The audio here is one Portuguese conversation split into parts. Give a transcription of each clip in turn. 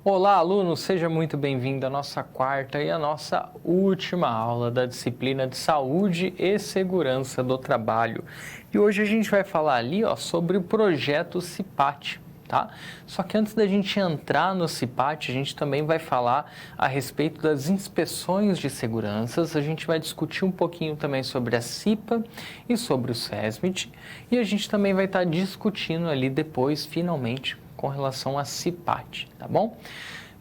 Olá, aluno, seja muito bem-vindo à nossa quarta e à nossa última aula da disciplina de Saúde e Segurança do Trabalho. E hoje a gente vai falar ali, sobre o projeto CIPAT, tá? Só que antes da gente entrar no CIPAT, a gente também vai falar a respeito das inspeções de seguranças, a gente vai discutir um pouquinho também sobre a CIPA e sobre o SESMIT, e a gente também vai estar discutindo ali depois, finalmente, com relação a CIPAT, tá bom?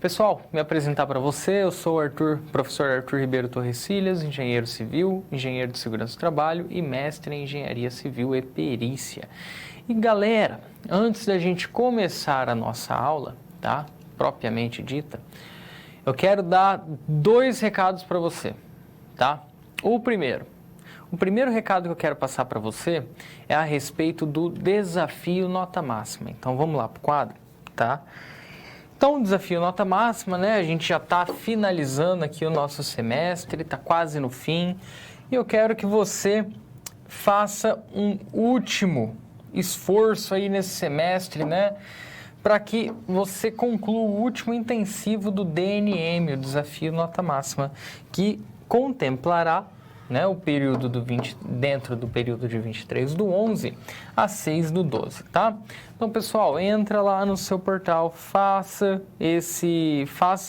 Pessoal, me apresentar para você, eu sou o professor Arthur Ribeiro Torrecilhas, engenheiro civil, engenheiro de segurança do trabalho e mestre em engenharia civil e perícia. E galera, antes da gente começar a nossa aula, tá? Propriamente dita, eu quero dar 2 recados para você, tá? O primeiro recado que eu quero passar para você é a respeito do desafio nota máxima. Então, vamos lá para o quadro, tá? Então, o desafio nota máxima, né? A gente já está finalizando aqui o nosso semestre, está quase no fim. E eu quero que você faça um último esforço aí nesse semestre, né? Para que você conclua o último intensivo do DNM, o desafio nota máxima, que contemplará, né, o período dentro do período de 23/11 a 6/12, tá? Então, pessoal, entra lá no seu portal, faça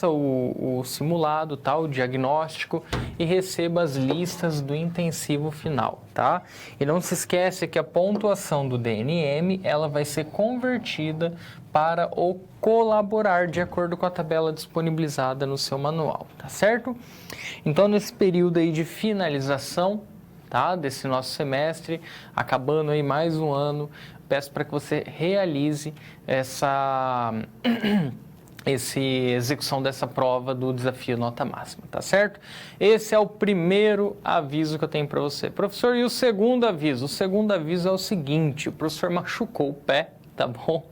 o simulado, tá, o diagnóstico e receba as listas do intensivo final, tá? E não se esquece que a pontuação do DNM, ela vai ser convertida para o colaborar de acordo com a tabela disponibilizada no seu manual, tá certo? Então, nesse período aí de finalização, tá, desse nosso semestre, acabando aí mais um ano, peço para que você realize essa execução dessa prova do desafio nota máxima, tá certo? Esse é o primeiro aviso que eu tenho para você. Professor, e o segundo aviso? O segundo aviso é o seguinte: o professor machucou o pé, tá bom?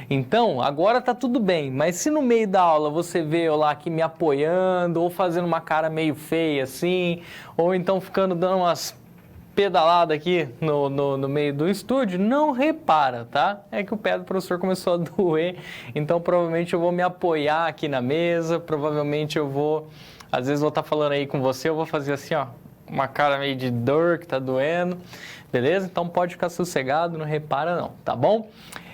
Então, agora tá tudo bem, mas se no meio da aula você vê eu lá aqui me apoiando, ou fazendo uma cara meio feia assim, ou então ficando dando umas pedaladas aqui no meio do estúdio, não repara, tá? É que o pé do professor começou a doer, então provavelmente eu vou me apoiar aqui na mesa, provavelmente eu vou, às vezes vou estar falando aí com você, eu vou fazer assim, uma cara meio de dor que tá doendo, beleza? Então pode ficar sossegado, não repara não, tá bom?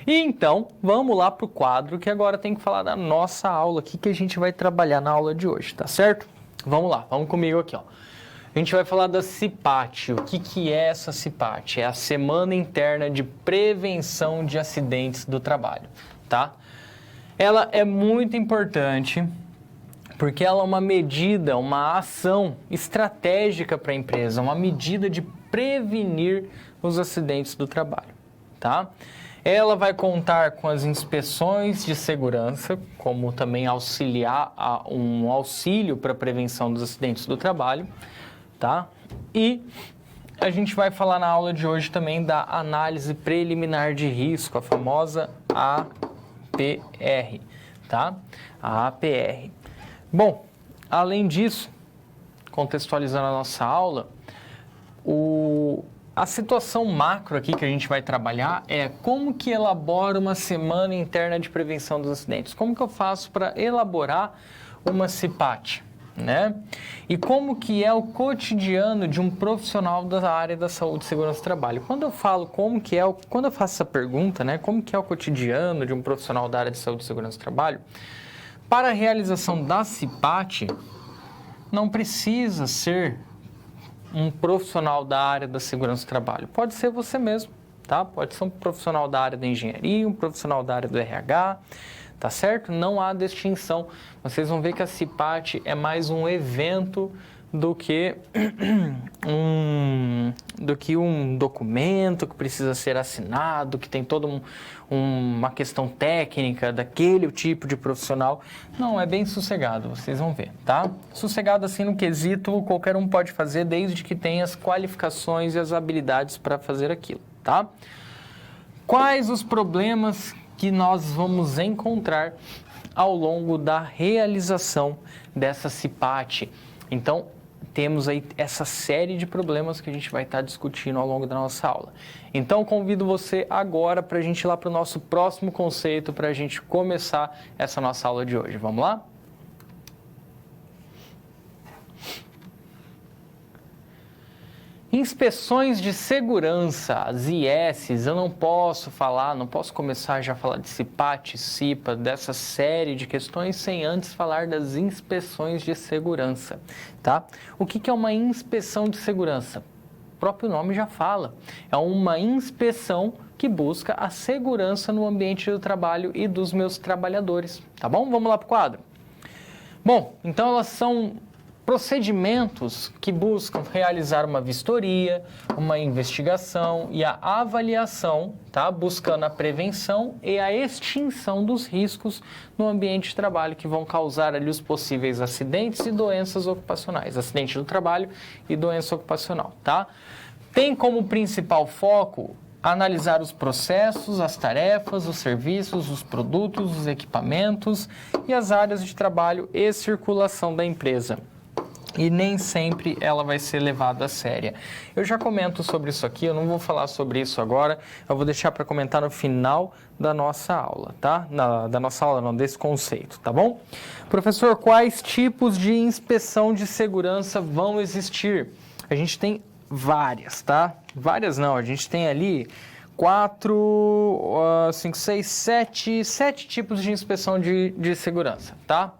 E então, vamos lá para o quadro, que agora tem que falar da nossa aula aqui, que a gente vai trabalhar na aula de hoje, tá certo? Vamos lá, vamos comigo aqui, A gente vai falar da CIPAT. O que é essa CIPAT? É a Semana Interna de Prevenção de Acidentes do Trabalho, tá? Ela é muito importante, porque ela é uma medida, uma ação estratégica para a empresa, uma medida de prevenir os acidentes do trabalho, tá? Ela vai contar com as inspeções de segurança, como também auxiliar um auxílio para a prevenção dos acidentes do trabalho, tá? E a gente vai falar na aula de hoje também da análise preliminar de risco, a famosa APR, tá? A APR. Bom, além disso, contextualizando a nossa aula, a situação macro aqui que a gente vai trabalhar é como que elabora uma semana interna de prevenção dos acidentes. Como que eu faço para elaborar uma CIPAT, né? E como que é o cotidiano de um profissional da área da saúde e segurança do trabalho. Quando eu falo quando eu faço essa pergunta, né, como que é o cotidiano de um profissional da área de saúde e segurança do trabalho, para a realização da CIPAT, não precisa ser um profissional da área da segurança do trabalho. Pode ser você mesmo, tá? Pode ser um profissional da área da engenharia, um profissional da área do RH, tá certo? Não há distinção. Vocês vão ver que a CIPAT é mais um evento do que um documento que precisa ser assinado, que tem toda uma questão técnica daquele tipo de profissional. Não, é bem sossegado, vocês vão ver, tá? Sossegado assim no quesito, qualquer um pode fazer, desde que tenha as qualificações e as habilidades para fazer aquilo, tá? Quais os problemas que nós vamos encontrar ao longo da realização dessa CIPAT? Então, temos aí essa série de problemas que a gente vai estar discutindo ao longo da nossa aula. Então, convido você agora para a gente ir lá para o nosso próximo conceito, para a gente começar essa nossa aula de hoje. Vamos lá? Inspeções de segurança, as IS, eu não posso começar já a falar de CIPAT, CIPA, dessa série de questões sem antes falar das inspeções de segurança, tá? O que é uma inspeção de segurança? O próprio nome já fala, é uma inspeção que busca a segurança no ambiente do trabalho e dos meus trabalhadores, tá bom? Vamos lá para o quadro. Bom, então elas são procedimentos que buscam realizar uma vistoria, uma investigação e a avaliação, tá? Buscando a prevenção e a extinção dos riscos no ambiente de trabalho que vão causar ali os possíveis acidentes e doenças ocupacionais, acidente do trabalho e doença ocupacional, tá? Tem como principal foco analisar os processos, as tarefas, os serviços, os produtos, os equipamentos e as áreas de trabalho e circulação da empresa. E nem sempre ela vai ser levada a séria. Eu já comento sobre isso aqui, eu não vou falar sobre isso agora, eu vou deixar para comentar no final da nossa aula, tá? Da nossa aula não, desse conceito, tá bom? Professor, quais tipos de inspeção de segurança vão existir? A gente tem várias, tá? Várias não, a gente tem ali 7 tipos de inspeção de segurança, tá?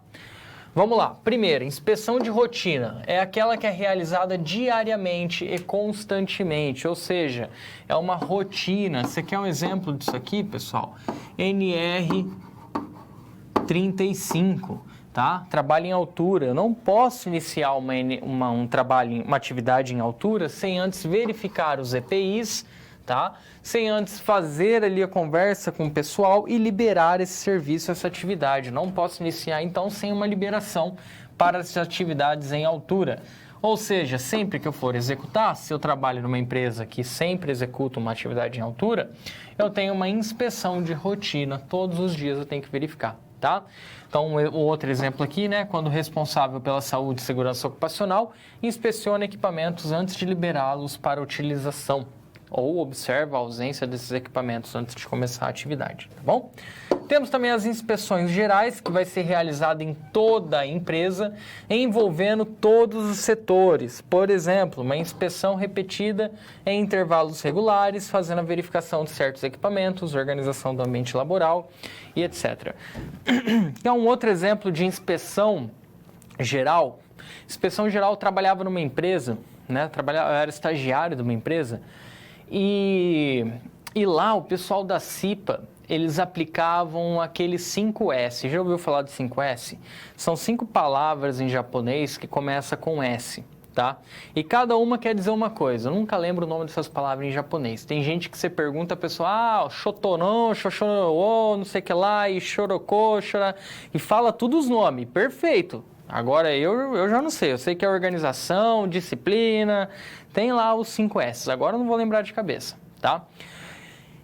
Vamos lá. Primeiro, inspeção de rotina. É aquela que é realizada diariamente e constantemente, ou seja, é uma rotina. Você quer um exemplo disso aqui, pessoal? NR35, tá? Trabalho em altura. Eu não posso iniciar uma atividade em altura sem antes verificar os EPIs, tá? Sem antes fazer ali a conversa com o pessoal e liberar esse serviço, essa atividade. Não posso iniciar, então, sem uma liberação para as atividades em altura. Ou seja, sempre que eu for executar, se eu trabalho numa empresa que sempre executa uma atividade em altura, eu tenho uma inspeção de rotina, todos os dias eu tenho que verificar, tá? Então, o outro exemplo aqui, né, quando o responsável pela saúde e segurança ocupacional inspeciona equipamentos antes de liberá-los para utilização, ou observa a ausência desses equipamentos antes de começar a atividade, tá bom? Temos também as inspeções gerais, que vai ser realizada em toda a empresa, envolvendo todos os setores. Por exemplo, uma inspeção repetida em intervalos regulares, fazendo a verificação de certos equipamentos, organização do ambiente laboral e etc. Então, um outro exemplo de inspeção geral. Inspeção geral, eu trabalhava numa empresa, né? Eu era estagiário de uma empresa, e lá o pessoal da CIPA, eles aplicavam aquele 5S. Já ouviu falar de 5S? São 5 palavras em japonês que começam com S, tá? E cada uma quer dizer uma coisa. Eu nunca lembro o nome dessas palavras em japonês. Tem gente que você pergunta, a pessoa, shotoron, shoshoro, não sei o que lá, e shoroko, shora, e fala tudo os nomes. Perfeito. Agora eu já não sei. Eu sei que é organização, disciplina, tem lá os 5S. Agora eu não vou lembrar de cabeça, tá?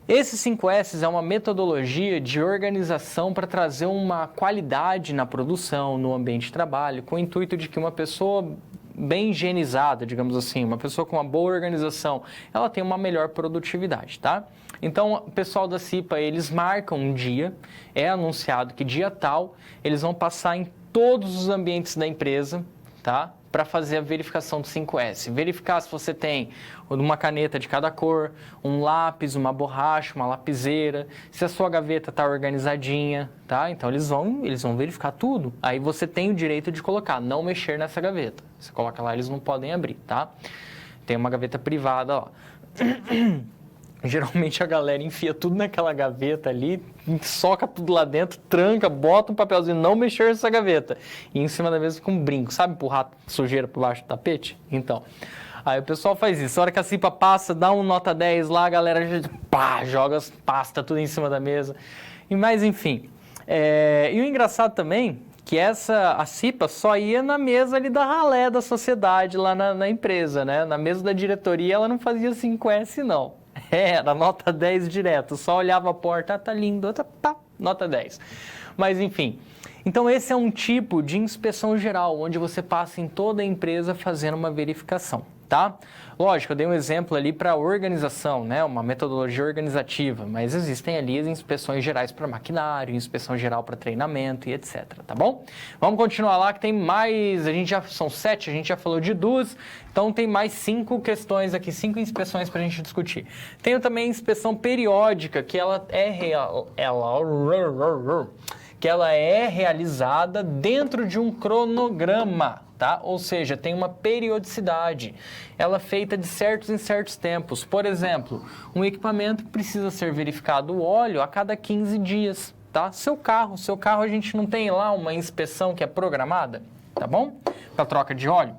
Esses 5S é uma metodologia de organização para trazer uma qualidade na produção, no ambiente de trabalho, com o intuito de que uma pessoa bem higienizada, digamos assim, uma pessoa com uma boa organização, ela tem uma melhor produtividade, tá? Então, o pessoal da CIPA, eles marcam um dia, é anunciado que dia tal, eles vão passar em todos os ambientes da empresa, tá? Para fazer a verificação do 5S. Verificar se você tem uma caneta de cada cor, um lápis, uma borracha, uma lapiseira, se a sua gaveta está organizadinha, tá? Então, eles vão verificar tudo. Aí você tem o direito de colocar, não mexer nessa gaveta. Você coloca lá, eles não podem abrir, tá? Tem uma gaveta privada, ó. Geralmente a galera enfia tudo naquela gaveta ali, soca tudo lá dentro, tranca, bota um papelzinho, não mexer nessa gaveta. E em cima da mesa fica um brinco, sabe empurrar sujeira por baixo do tapete? Então, aí o pessoal faz isso. A hora que a CIPA passa, dá um nota 10 lá, a galera joga as pastas tudo em cima da mesa. Mas enfim, e o engraçado também que a CIPA só ia na mesa ali da ralé da sociedade lá na empresa, né? Na mesa da diretoria ela não fazia 5S não. Era nota 10 direto, só olhava a porta, tá lindo, pá, nota 10. Mas enfim, Então, esse é um tipo de inspeção geral, onde você passa em toda a empresa fazendo uma verificação, tá? Lógico, eu dei um exemplo ali para organização, né? Uma metodologia organizativa, mas existem ali as inspeções gerais para maquinário, inspeção geral para treinamento e etc, tá bom? Vamos continuar lá que tem mais, são 7, a gente já falou de 2, então tem mais 5 questões aqui, 5 inspeções para a gente discutir. Tem também a inspeção periódica, que ela é realizada dentro de um cronograma, tá? Ou seja, tem uma periodicidade. Ela é feita de certos em certos tempos. Por exemplo, um equipamento precisa ser verificado o óleo a cada 15 dias, tá? Seu carro a gente não tem lá uma inspeção que é programada, tá bom? Para troca de óleo.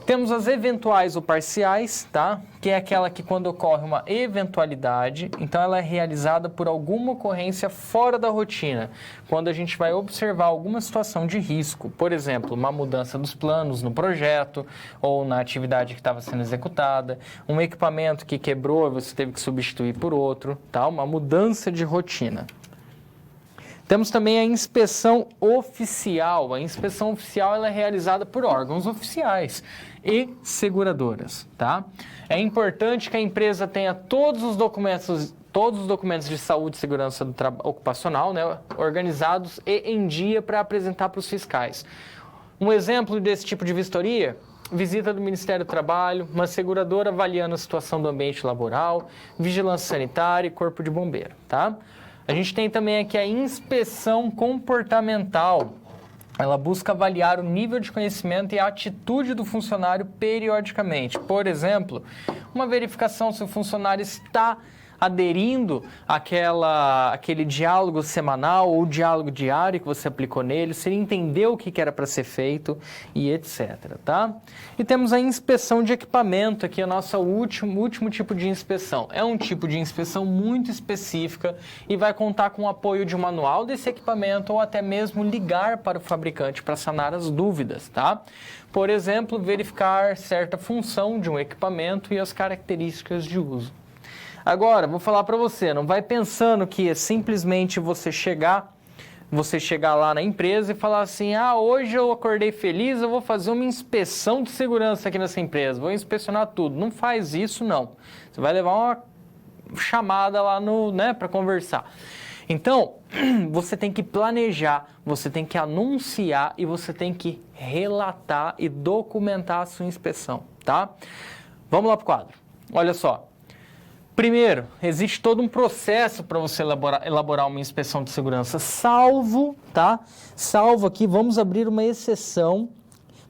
Temos as eventuais ou parciais, tá? Que é aquela que quando ocorre uma eventualidade, então ela é realizada por alguma ocorrência fora da rotina, quando a gente vai observar alguma situação de risco, por exemplo, uma mudança dos planos no projeto ou na atividade que estava sendo executada, um equipamento que quebrou e você teve que substituir por outro, tá? Uma mudança de rotina. Temos também a inspeção oficial. A inspeção oficial ela é realizada por órgãos oficiais e seguradoras, tá? É importante que a empresa tenha todos os documentos de saúde e segurança ocupacional, né, organizados e em dia para apresentar para os fiscais. Um exemplo desse tipo de vistoria: visita do Ministério do Trabalho, uma seguradora avaliando a situação do ambiente laboral, vigilância sanitária e corpo de bombeiro, tá? A gente tem também aqui a inspeção comportamental. Ela busca avaliar o nível de conhecimento e a atitude do funcionário periodicamente. Por exemplo, uma verificação se o funcionário está aderindo àquele diálogo semanal ou diálogo diário que você aplicou nele, se ele entendeu o que era para ser feito e etc, tá? E temos a inspeção de equipamento, aqui é o nosso último tipo de inspeção. É um tipo de inspeção muito específica e vai contar com o apoio de um manual desse equipamento ou até mesmo ligar para o fabricante para sanar as dúvidas, tá? Por exemplo, verificar certa função de um equipamento e as características de uso. Agora, vou falar para você, não vai pensando que é simplesmente você chegar lá na empresa e falar assim: hoje eu acordei feliz, eu vou fazer uma inspeção de segurança aqui nessa empresa, vou inspecionar tudo. Não faz isso, não. Você vai levar uma chamada lá para conversar. Então, você tem que planejar, você tem que anunciar e você tem que relatar e documentar a sua inspeção, tá? Vamos lá para o quadro. Olha só. Primeiro, existe todo um processo para você elaborar uma inspeção de segurança, salvo aqui, vamos abrir uma exceção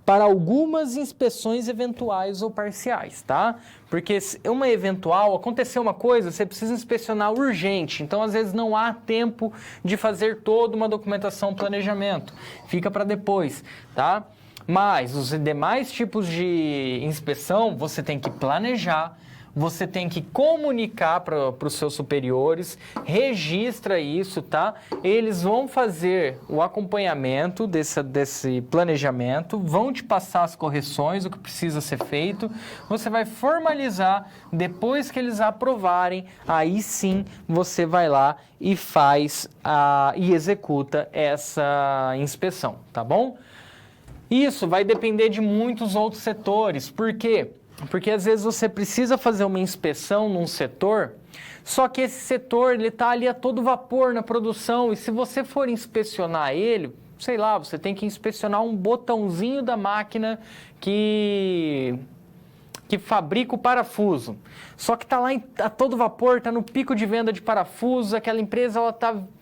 para algumas inspeções eventuais ou parciais, tá? Porque uma eventual, aconteceu uma coisa, você precisa inspecionar urgente, então às vezes não há tempo de fazer toda uma documentação, planejamento, fica para depois, tá? Mas os demais tipos de inspeção, você tem que planejar, você tem que comunicar para os seus superiores, registra isso, tá? Eles vão fazer o acompanhamento desse planejamento, vão te passar as correções, o que precisa ser feito, você vai formalizar, depois que eles aprovarem, aí sim você vai lá e faz e executa essa inspeção, tá bom? Isso vai depender de muitos outros setores, por quê? Porque às vezes você precisa fazer uma inspeção num setor, só que esse setor ele está ali a todo vapor na produção e se você for inspecionar ele, sei lá, você tem que inspecionar um botãozinho da máquina que fabrica o parafuso. Só que está lá a todo vapor, está no pico de venda de parafusos, aquela empresa ela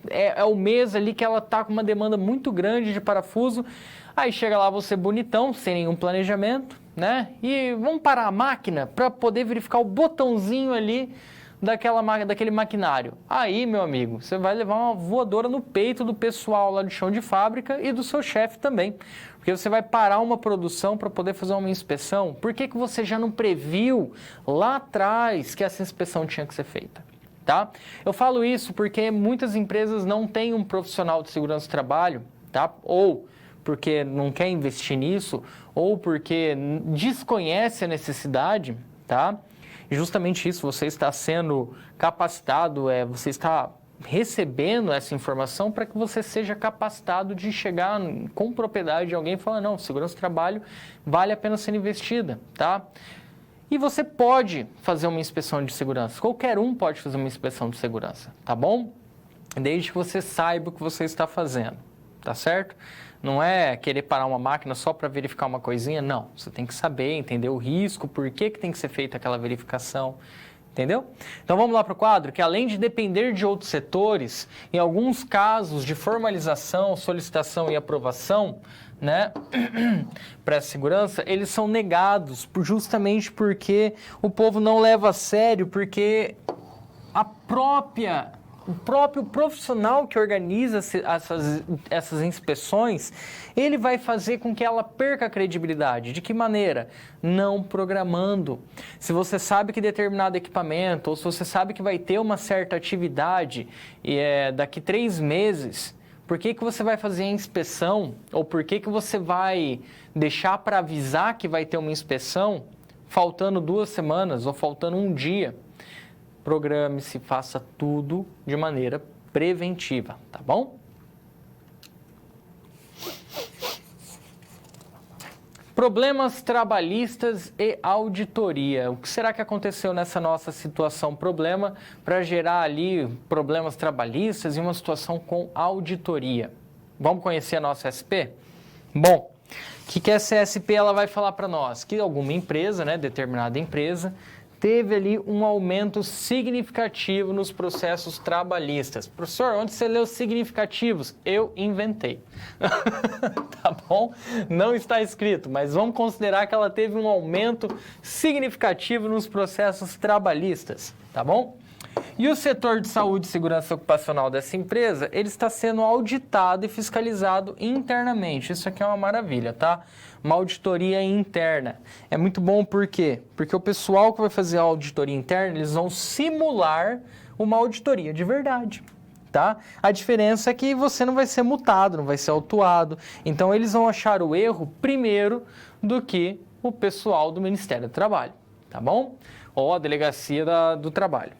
é o mês ali que ela está com uma demanda muito grande de parafuso, aí chega lá você bonitão, sem nenhum planejamento, né? E vamos parar a máquina para poder verificar o botãozinho ali daquele maquinário. Aí, meu amigo, você vai levar uma voadora no peito do pessoal lá do chão de fábrica e do seu chefe também. Porque você vai parar uma produção para poder fazer uma inspeção. Por que você já não previu lá atrás que essa inspeção tinha que ser feita? Tá? Eu falo isso porque muitas empresas não têm um profissional de segurança do trabalho, tá? Ou porque não quer investir nisso, ou porque desconhece a necessidade, tá? E justamente isso, você está sendo capacitado, você está recebendo essa informação para que você seja capacitado de chegar com propriedade de alguém e falar, não, segurança do trabalho vale a pena ser investida, tá? E você pode fazer uma inspeção de segurança, qualquer um pode fazer uma inspeção de segurança, tá bom? Desde que você saiba o que você está fazendo, tá certo? Não é querer parar uma máquina só para verificar uma coisinha, não. Você tem que saber, entender o risco, por que tem que ser feita aquela verificação, entendeu? Então vamos lá para o quadro, que além de depender de outros setores, em alguns casos de formalização, solicitação e aprovação, né, para essa segurança, eles são negados justamente porque o povo não leva a sério, porque o próprio profissional que organiza essas inspeções, ele vai fazer com que ela perca a credibilidade. De que maneira? Não programando. Se você sabe que determinado equipamento, ou se você sabe que vai ter uma certa atividade daqui 3 meses, por que você vai fazer a inspeção? Ou por que você vai deixar para avisar que vai ter uma inspeção faltando 2 semanas ou faltando 1 dia? Programe-se, faça tudo de maneira preventiva, tá bom? Problemas trabalhistas e auditoria. O que será que aconteceu nessa nossa situação problema para gerar ali problemas trabalhistas e uma situação com auditoria? Vamos conhecer a nossa SP? Bom, o que essa SP ela vai falar para nós? Que alguma empresa, né, determinada empresa, teve ali um aumento significativo nos processos trabalhistas. Professor, onde você leu significativos? Eu inventei. Tá bom? Não está escrito, mas vamos considerar que ela teve um aumento significativo nos processos trabalhistas, tá bom? E o setor de saúde e segurança ocupacional dessa empresa, ele está sendo auditado e fiscalizado internamente. Isso aqui é uma maravilha, tá? Uma auditoria interna. É muito bom por quê? Porque o pessoal que vai fazer a auditoria interna, eles vão simular uma auditoria de verdade, tá? A diferença é que você não vai ser multado, não vai ser autuado. Então, eles vão achar o erro primeiro do que o pessoal do Ministério do Trabalho, tá bom? Ou a Delegacia do Trabalho.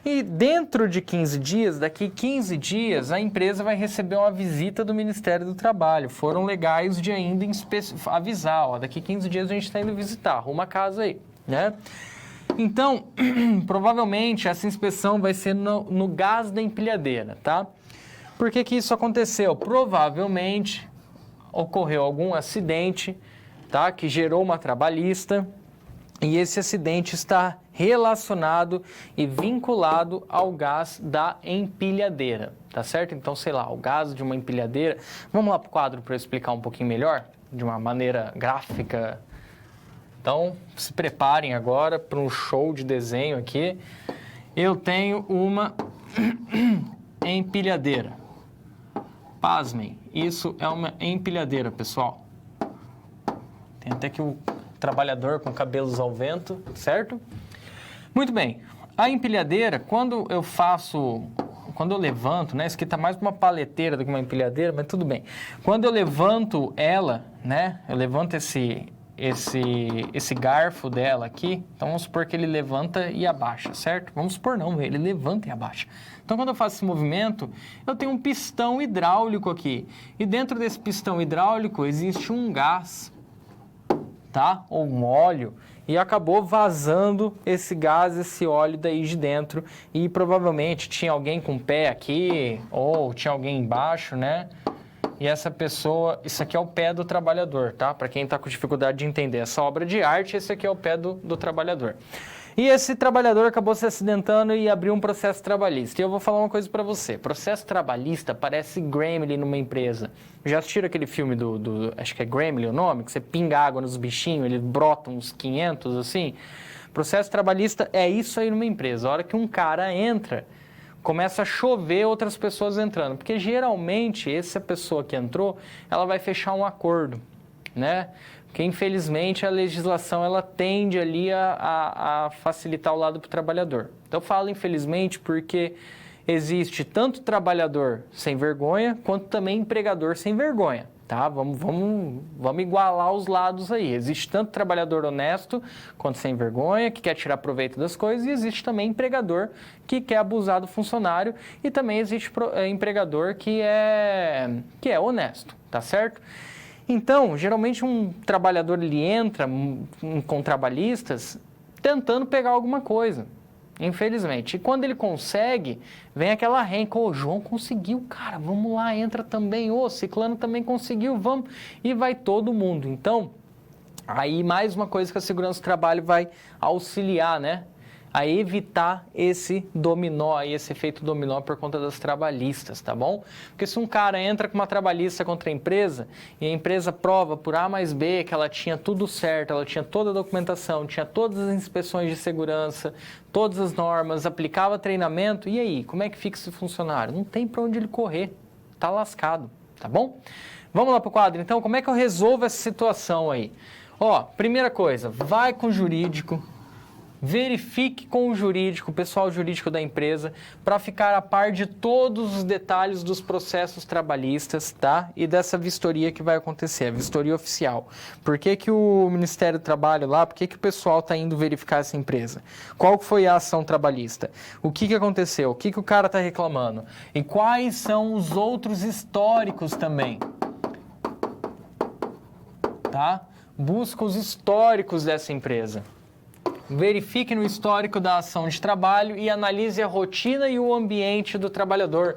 E dentro de 15 dias, daqui 15 dias, a empresa vai receber uma visita do Ministério do Trabalho. Foram legais de ainda avisar, ó, daqui 15 dias a gente está indo visitar, arruma a casa aí, né? Então, provavelmente essa inspeção vai ser no gás da empilhadeira, tá? Por que isso aconteceu? Provavelmente ocorreu algum acidente, tá? Que gerou uma trabalhista. E esse acidente está relacionado e vinculado ao gás da empilhadeira, tá certo? Então, sei lá, o gás de uma empilhadeira... Vamos lá para o quadro para eu explicar um pouquinho melhor, de uma maneira gráfica. Então, se preparem agora para um show de desenho aqui. Eu tenho uma empilhadeira. Pasmem, isso é uma empilhadeira, pessoal. Tem até que o trabalhador com cabelos ao vento, certo? Muito bem. A empilhadeira, quando eu levanto, né? Isso aqui tá mais uma paleteira do que uma empilhadeira, mas tudo bem. Quando eu levanto ela, né? Eu levanto esse garfo dela aqui, então vamos supor que ele levanta e abaixa, certo? Vamos supor não, ele levanta e abaixa. Então, quando eu faço esse movimento, eu tenho um pistão hidráulico aqui. E dentro desse pistão hidráulico existe um gás, tá? Ou um óleo, e acabou vazando esse gás, esse óleo daí de dentro, e provavelmente tinha alguém com o pé aqui, ou tinha alguém embaixo, né? E essa pessoa, isso aqui é o pé do trabalhador, tá? Para quem está com dificuldade de entender essa obra de arte, esse aqui é o pé do trabalhador. E esse trabalhador acabou se acidentando e abriu um processo trabalhista. E eu vou falar uma coisa para você. Processo trabalhista parece Gremlin numa empresa. Já assistiram aquele filme acho que é Gremlin o nome? Que você pinga água nos bichinhos, eles brotam uns 500, assim. Processo trabalhista é isso aí numa empresa. A hora que um cara entra, começa a chover outras pessoas entrando. Porque geralmente, essa pessoa que entrou, ela vai fechar um acordo, né? Porque, infelizmente, a legislação ela tende ali a facilitar o lado para o trabalhador. Então, eu falo infelizmente porque existe tanto trabalhador sem vergonha, quanto também empregador sem vergonha, Tá? Vamos igualar os lados aí. Existe tanto trabalhador honesto quanto sem vergonha, que quer tirar proveito das coisas, e existe também empregador que quer abusar do funcionário, e também existe empregador que é honesto, tá certo? Então, geralmente um trabalhador ele entra com trabalhistas tentando pegar alguma coisa. Infelizmente. E quando ele consegue, vem aquela renca, ô, João conseguiu, cara, vamos lá, entra também, ô, Ciclano também conseguiu, vamos, e vai todo mundo. Então, aí mais uma coisa que a segurança do trabalho vai auxiliar, né? A evitar esse dominó, esse efeito dominó por conta das trabalhistas, tá bom? Porque se um cara entra com uma trabalhista contra a empresa e a empresa prova por A mais B que ela tinha tudo certo, ela tinha toda a documentação, tinha todas as inspeções de segurança, todas as normas, aplicava treinamento, e aí, como é que fica esse funcionário? Não tem para onde ele correr, tá lascado, tá bom? Vamos lá pro quadro, então, como é que eu resolvo essa situação aí? Ó, primeira coisa, vai com o jurídico, verifique com o jurídico, o pessoal jurídico da empresa, para ficar a par de todos os detalhes dos processos trabalhistas, tá? E dessa vistoria que vai acontecer, a vistoria oficial. Por que que o Ministério do Trabalho lá, por que que o pessoal está indo verificar essa empresa? Qual foi a ação trabalhista? O que que aconteceu? O que que o cara está reclamando? E quais são os outros históricos também? Tá? Busca os históricos dessa empresa. Verifique no histórico da ação de trabalho e analise a rotina e o ambiente do trabalhador.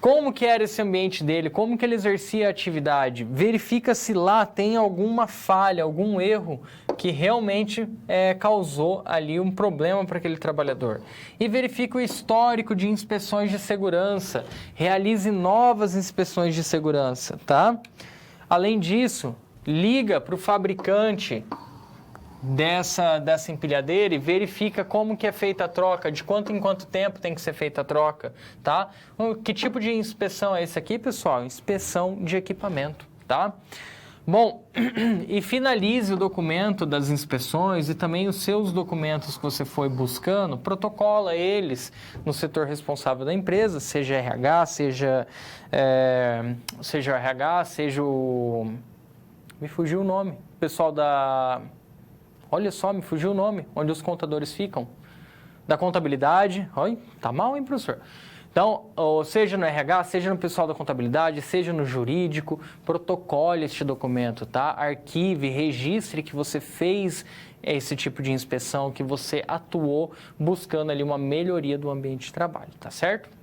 Como que era esse ambiente dele? Como que ele exercia a atividade? Verifica se lá tem alguma falha, algum erro que realmente causou ali um problema para aquele trabalhador. E verifique o histórico de inspeções de segurança. Realize novas inspeções de segurança, tá? Além disso, liga para o fabricante dessa empilhadeira e verifica como que é feita a troca, de quanto em quanto tempo tem que ser feita a troca, tá? Que tipo de inspeção é esse aqui, pessoal? Inspeção de equipamento, tá? Bom, e finalize o documento das inspeções e também os seus documentos que você foi buscando, protocola eles no setor responsável da empresa, seja RH, seja o RH, seja o... Me fugiu o nome, o pessoal da... Olha só, me fugiu o nome, onde os contadores ficam. Da contabilidade. Oi, tá mal, hein, professor? Então, seja no RH, seja no pessoal da contabilidade, seja no jurídico, protocole este documento, tá? Arquive, registre que você fez esse tipo de inspeção, que você atuou buscando ali uma melhoria do ambiente de trabalho, tá certo?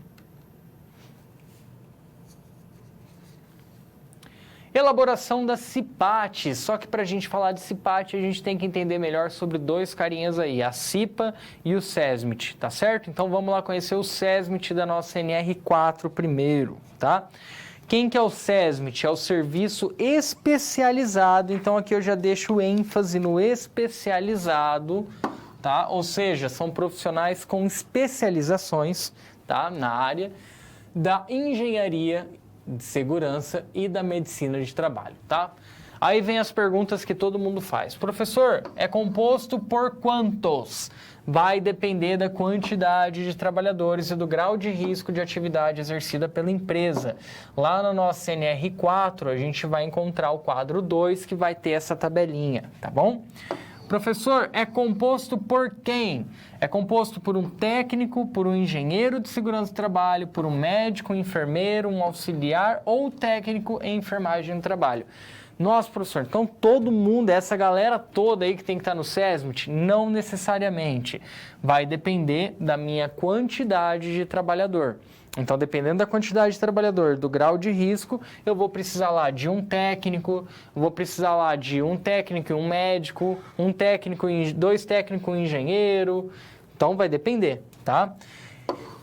Elaboração da CIPAT, só que para a gente falar de CIPAT, a gente tem que entender melhor sobre dois carinhas aí, a CIPA e o SESMIT, tá certo? Então vamos lá conhecer o SESMIT da nossa NR4 primeiro, tá? Quem que é o SESMIT? É o serviço especializado, então aqui eu já deixo ênfase no especializado, tá? Ou seja, são profissionais com especializações, tá? Na área da engenharia de segurança e da medicina de trabalho, tá? Aí vem as perguntas que todo mundo faz. Professor, é composto por quantos? Vai depender da quantidade de trabalhadores e do grau de risco de atividade exercida pela empresa. Lá na nossa NR4, a gente vai encontrar o quadro 2, que vai ter essa tabelinha, tá bom? Professor, é composto por quem? É composto por um técnico, por um engenheiro de segurança do trabalho, por um médico, um enfermeiro, um auxiliar ou técnico em enfermagem do trabalho. Nossa, professor, então todo mundo, essa galera toda aí que tem que estar no SESMIT? Não necessariamente. Vai depender da minha quantidade de trabalhador. Então, dependendo da quantidade de trabalhador, do grau de risco, eu vou precisar lá de um técnico, vou precisar lá de um técnico e um médico, um técnico e dois técnicos e um engenheiro. Então, vai depender, tá?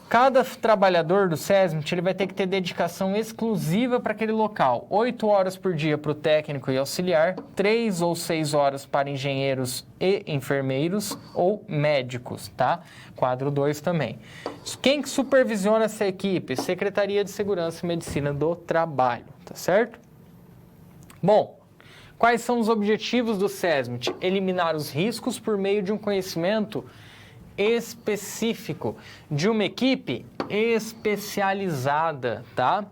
Cada trabalhador do SESMIT, ele vai ter que ter dedicação exclusiva para aquele local. 8 horas por dia para o técnico e auxiliar, 3 ou 6 horas para engenheiros e enfermeiros ou médicos, tá? Quadro 2 também. Quem que supervisiona essa equipe? Secretaria de Segurança e Medicina do Trabalho, tá certo? Bom, quais são os objetivos do SESMIT? Eliminar os riscos por meio de um conhecimento específico de uma equipe especializada, tá?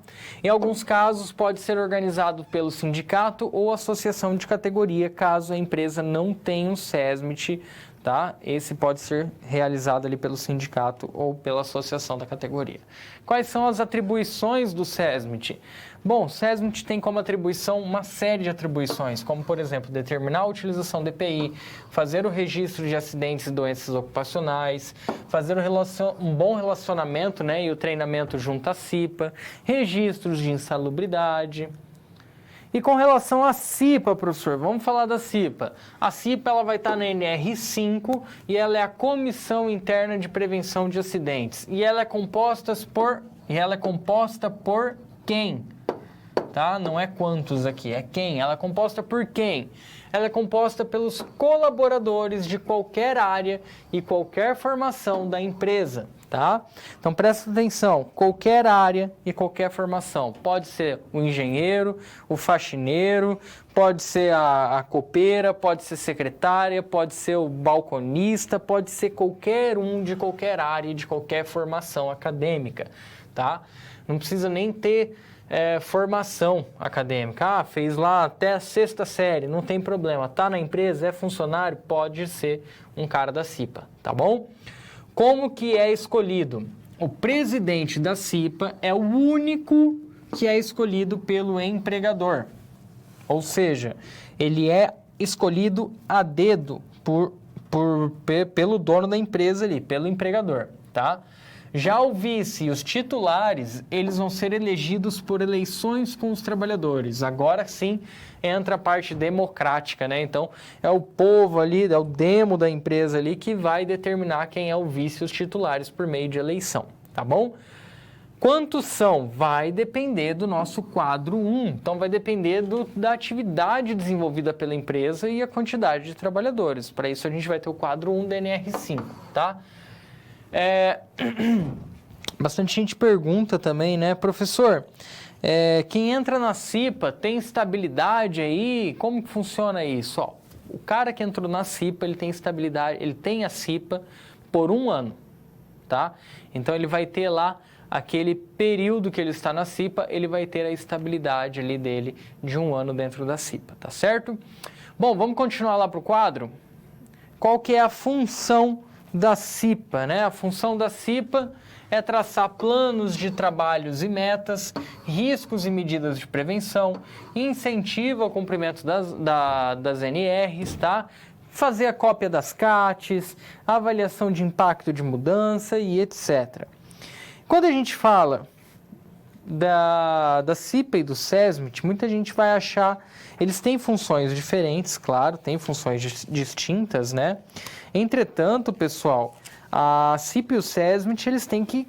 Em alguns casos, pode ser organizado pelo sindicato ou associação de categoria, caso a empresa não tenha um SESMIT, tá? Esse pode ser realizado ali pelo sindicato ou pela associação da categoria. Quais são as atribuições do SESMIT? Bom, o SESMIT tem como atribuição uma série de atribuições, como, por exemplo, determinar a utilização do EPI, fazer o registro de acidentes e doenças ocupacionais, fazer um bom relacionamento, né, e o treinamento junto à CIPA, registros de insalubridade. E com relação à CIPA, professor, vamos falar da CIPA. A CIPA ela vai estar na NR5 e ela é a Comissão Interna de Prevenção de Acidentes. E ela é composta por quem? Tá? Não é quantos aqui, é quem. Ela é composta por quem? Ela é composta pelos colaboradores de qualquer área e qualquer formação da empresa, tá? Então, presta atenção, qualquer área e qualquer formação. Pode ser o engenheiro, o faxineiro, pode ser a copeira, pode ser secretária, pode ser o balconista, pode ser qualquer um de qualquer área e de qualquer formação acadêmica, tá? Não precisa nem ter formação acadêmica. Fez lá até a 6ª série, não tem problema. Tá na empresa, é funcionário, pode ser um cara da CIPA, tá bom? Como que é escolhido? O presidente da CIPA é o único que é escolhido pelo empregador. Ou seja, ele é escolhido a dedo pelo dono da empresa ali, pelo empregador, tá? Já o vice e os titulares, eles vão ser elegidos por eleições com os trabalhadores. Agora sim entra a parte democrática, né? Então, é o povo ali, é o demo da empresa ali que vai determinar quem é o vice e os titulares por meio de eleição, tá bom? Quantos são? Vai depender do nosso quadro 1. Então, vai depender da atividade desenvolvida pela empresa e a quantidade de trabalhadores. Para isso, a gente vai ter o quadro 1 da NR5, tá? Bastante gente pergunta também, né? Professor, quem entra na CIPA tem estabilidade aí? Como que funciona isso? Ó, o cara que entrou na CIPA, ele tem estabilidade, ele tem a CIPA por 1 ano, tá? Então, ele vai ter lá aquele período que ele está na CIPA, ele vai ter a estabilidade ali dele de 1 ano dentro da CIPA, tá certo? Bom, vamos continuar lá para o quadro? Qual que é a função da CIPA, né? A função da CIPA é traçar planos de trabalhos e metas, riscos e medidas de prevenção, incentiva o cumprimento das NRs, tá? Fazer a cópia das CATs, avaliação de impacto de mudança e etc. Quando a gente fala da CIPA e do SESMIT, muita gente vai achar... Eles têm funções diferentes, claro, têm funções distintas, né? Entretanto, pessoal, a CIPA e o SESMIT, eles têm que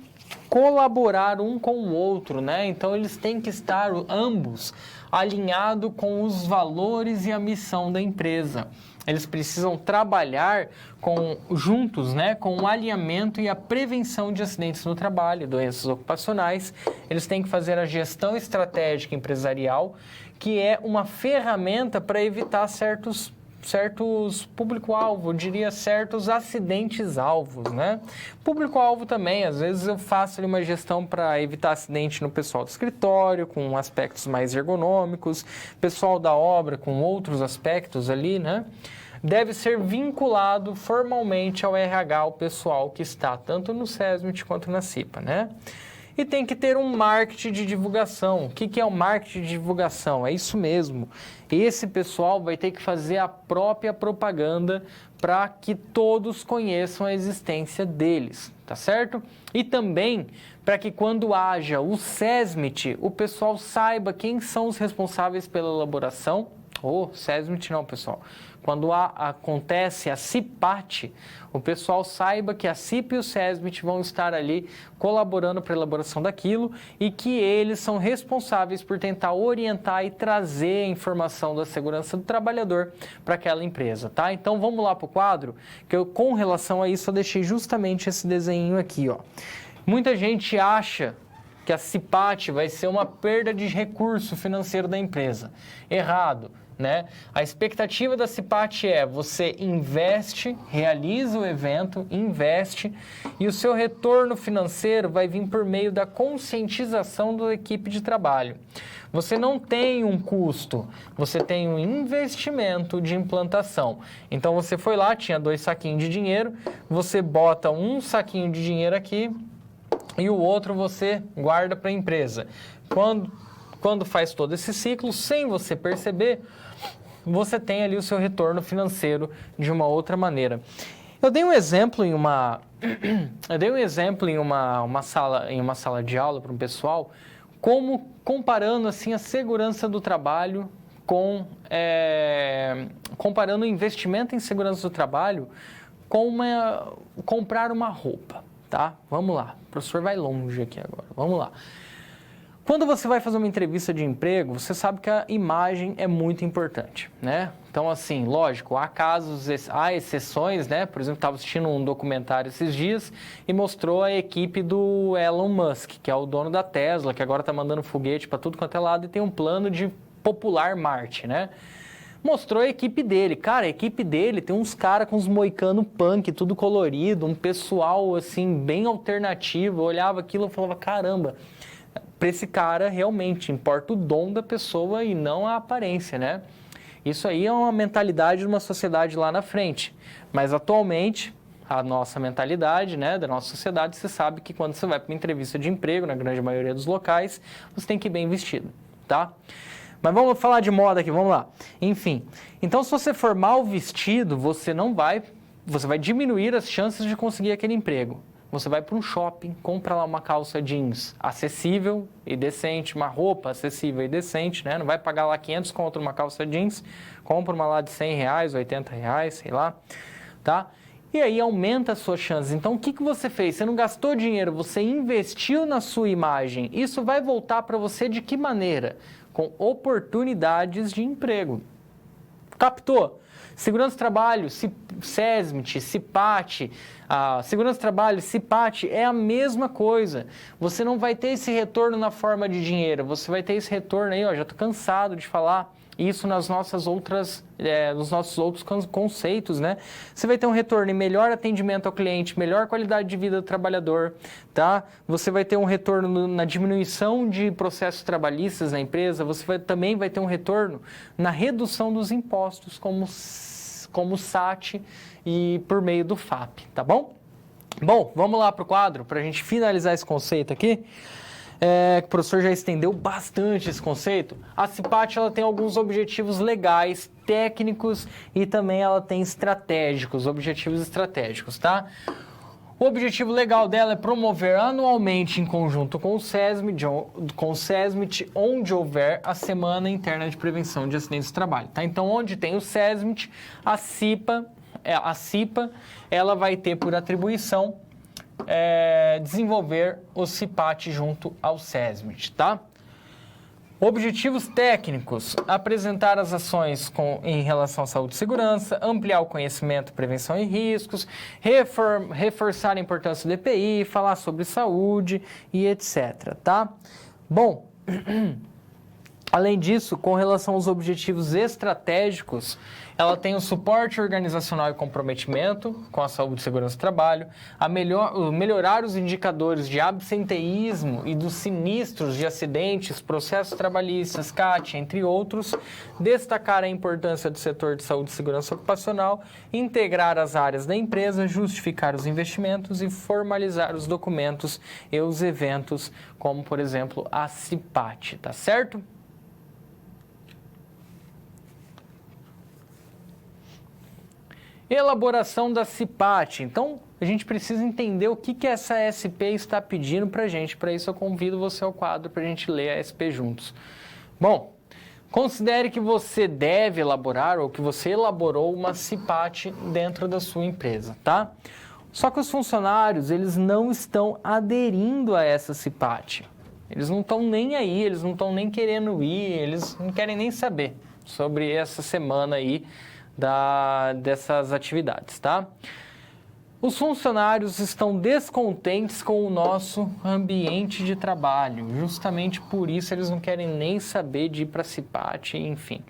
colaborar um com o outro, né? Então, eles têm que estar ambos alinhados com os valores e a missão da empresa. Eles precisam trabalhar juntos, né, com o alinhamento e a prevenção de acidentes no trabalho, doenças ocupacionais. Eles têm que fazer a gestão estratégica empresarial, que é uma ferramenta para evitar certos público-alvo, eu diria certos acidentes-alvos, né? Público-alvo também, às vezes eu faço ali uma gestão para evitar acidente no pessoal do escritório, com aspectos mais ergonômicos, pessoal da obra com outros aspectos ali, né? Deve ser vinculado formalmente ao RH, o pessoal que está tanto no SESMIT quanto na CIPA, né? E tem que ter um marketing de divulgação. O que é o marketing de divulgação? É isso mesmo. Esse pessoal vai ter que fazer a própria propaganda para que todos conheçam a existência deles, tá certo? E também para que quando haja o SESMIT, o pessoal saiba quem são os responsáveis pela elaboração. SESMIT não, pessoal. Quando acontece a CIPAT, o pessoal saiba que a CIPA e o SESMIT vão estar ali colaborando para a elaboração daquilo e que eles são responsáveis por tentar orientar e trazer a informação da segurança do trabalhador para aquela empresa, tá? Então, vamos lá para o quadro, que eu, com relação a isso, eu deixei justamente esse desenho aqui, ó. Muita gente acha que a CIPAT vai ser uma perda de recurso financeiro da empresa. Errado. né? A expectativa da CIPAT é você investe, realiza o evento, investe e o seu retorno financeiro vai vir por meio da conscientização da equipe de trabalho. Você não tem um custo, você tem um investimento de implantação. Então você foi lá, tinha 2 saquinhos de dinheiro, você bota um saquinho de dinheiro aqui e o outro você guarda para a empresa. Quando faz todo esse ciclo, sem você perceber, você tem ali o seu retorno financeiro de uma outra maneira. Eu dei um exemplo em uma sala de aula para um pessoal, como comparando assim a segurança do trabalho comparando o investimento em segurança do trabalho com comprar uma roupa, tá? Vamos lá, o professor vai longe aqui agora, vamos lá. Quando você vai fazer uma entrevista de emprego, você sabe que a imagem é muito importante, né? Então, assim, lógico, há exceções, né? Por exemplo, estava assistindo um documentário esses dias e mostrou a equipe do Elon Musk, que é o dono da Tesla, que agora está mandando foguete para tudo quanto é lado e tem um plano de popular Marte, né? Mostrou a equipe dele. Cara, a equipe dele tem uns caras com uns moicano punk, tudo colorido, um pessoal, assim, bem alternativo. Eu olhava aquilo e falava, caramba, para esse cara realmente importa o dom da pessoa e não a aparência, né? Isso aí é uma mentalidade de uma sociedade lá na frente. Mas atualmente, a nossa mentalidade, né, da nossa sociedade, você sabe que quando você vai para uma entrevista de emprego, na grande maioria dos locais, você tem que ir bem vestido, tá? Mas vamos falar de moda aqui, vamos lá. Enfim, então se você for mal vestido, você vai diminuir as chances de conseguir aquele emprego. Você vai para um shopping, compra lá uma calça jeans acessível e decente, uma roupa acessível e decente, né? Não vai pagar lá 500 contra uma calça jeans, compra uma lá de R$100, R$80, sei lá, tá? E aí aumenta as suas chances. Então, o que você fez? Você não gastou dinheiro, você investiu na sua imagem. Isso vai voltar para você de que maneira? Com oportunidades de emprego. Captou? Segurança do trabalho, SESMIT, CIPAT, segurança do trabalho, CIPAT é a mesma coisa. Você não vai ter esse retorno na forma de dinheiro, você vai ter esse retorno aí, ó, já estou cansado de falar isso nos nossos outros conceitos, né? Você vai ter um retorno em melhor atendimento ao cliente, melhor qualidade de vida do trabalhador, tá? Você vai ter um retorno na diminuição de processos trabalhistas na empresa, também vai ter um retorno na redução dos impostos, como o SAT e por meio do FAP, tá bom? Bom, vamos lá para o quadro, para a gente finalizar esse conceito aqui. O professor já estendeu bastante esse conceito. A CIPAT ela tem alguns objetivos legais, técnicos e também ela tem objetivos estratégicos, tá? O objetivo legal dela é promover anualmente em conjunto com o SESMIT, onde houver a Semana Interna de Prevenção de Acidentes de Trabalho, tá? Então, onde tem o SESMIT, a CIPA, ela vai ter por atribuição desenvolver o CIPAT junto ao SESMIT, tá? Objetivos técnicos: apresentar as ações em relação à saúde e segurança, ampliar o conhecimento, prevenção e riscos, reforçar a importância do EPI, falar sobre saúde e etc, tá? Bom, além disso, com relação aos objetivos estratégicos, ela tem o suporte organizacional e comprometimento com a saúde e segurança do trabalho, melhorar os indicadores de absenteísmo e dos sinistros de acidentes, processos trabalhistas, CAT, entre outros, destacar a importância do setor de saúde e segurança ocupacional, integrar as áreas da empresa, justificar os investimentos e formalizar os documentos e os eventos, como, por exemplo, a CIPAT, tá certo? Elaboração da CIPAT. Então, a gente precisa entender o que essa SP está pedindo para a gente. Para isso, eu convido você ao quadro para a gente ler a SP juntos. Bom, considere que você deve elaborar ou que você elaborou uma CIPAT dentro da sua empresa, tá? Só que os funcionários, eles não estão aderindo a essa CIPAT. Eles não estão nem aí, eles não estão nem querendo ir, eles não querem nem saber sobre essa semana aí dessas atividades, tá? Os funcionários estão descontentes com o nosso ambiente de trabalho. Justamente por isso eles não querem nem saber de ir para a CIPAT, enfim.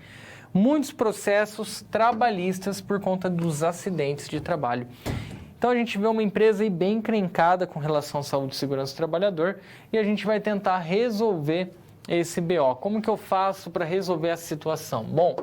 muitos processos trabalhistas por conta dos acidentes de trabalho. Então a gente vê uma empresa aí bem encrencada com relação à saúde e segurança do trabalhador e a gente vai tentar resolver esse BO. Como que eu faço para resolver essa situação? Bom,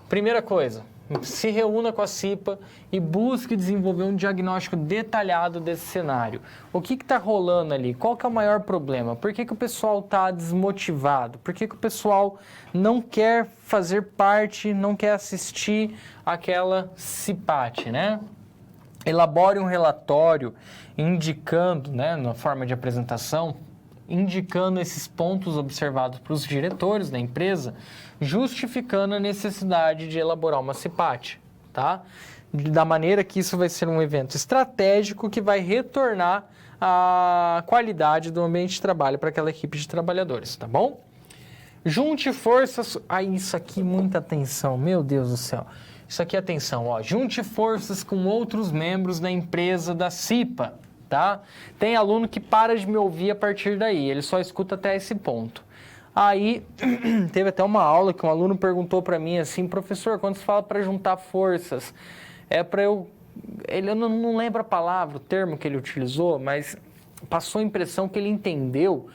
primeira coisa, se reúna com a CIPA e busque desenvolver um diagnóstico detalhado desse cenário. O que está rolando ali? Qual que é o maior problema? Por que o pessoal está desmotivado? Por que o pessoal não quer fazer parte, não quer assistir aquela CIPAT, né? Elabore um relatório indicando, né, na forma de apresentação, indicando esses pontos observados para os diretores da empresa, justificando a necessidade de elaborar uma CIPAT, tá? Da maneira que isso vai ser um evento estratégico que vai retornar a qualidade do ambiente de trabalho para aquela equipe de trabalhadores, tá bom? Junte forças... isso aqui, muita atenção, meu Deus do céu. Isso aqui, atenção, ó. Junte forças com outros membros da empresa da CIPA, tá? Tem aluno que para de me ouvir a partir daí, ele só escuta até esse ponto. Aí, teve até uma aula que um aluno perguntou para mim assim, professor, quando se fala para juntar forças, é para eu... Eu não lembro a palavra, o termo que ele utilizou, mas passou a impressão que ele entendeu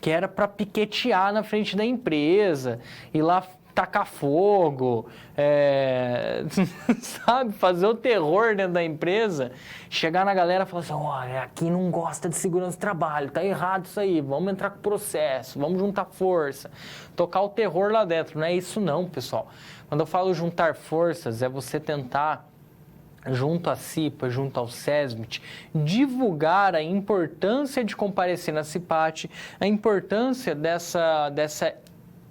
que era para piquetear na frente da empresa, ir lá tacar fogo, sabe, fazer o terror dentro da empresa, chegar na galera e falar assim, olha, aqui não gosta de segurança do trabalho, tá errado isso aí, vamos entrar com processo, vamos juntar força, tocar o terror lá dentro. Não é isso não, pessoal. Quando eu falo juntar forças, é você tentar, junto à CIPA, junto ao SESMIT, divulgar a importância de comparecer na CIPAT, a importância dessa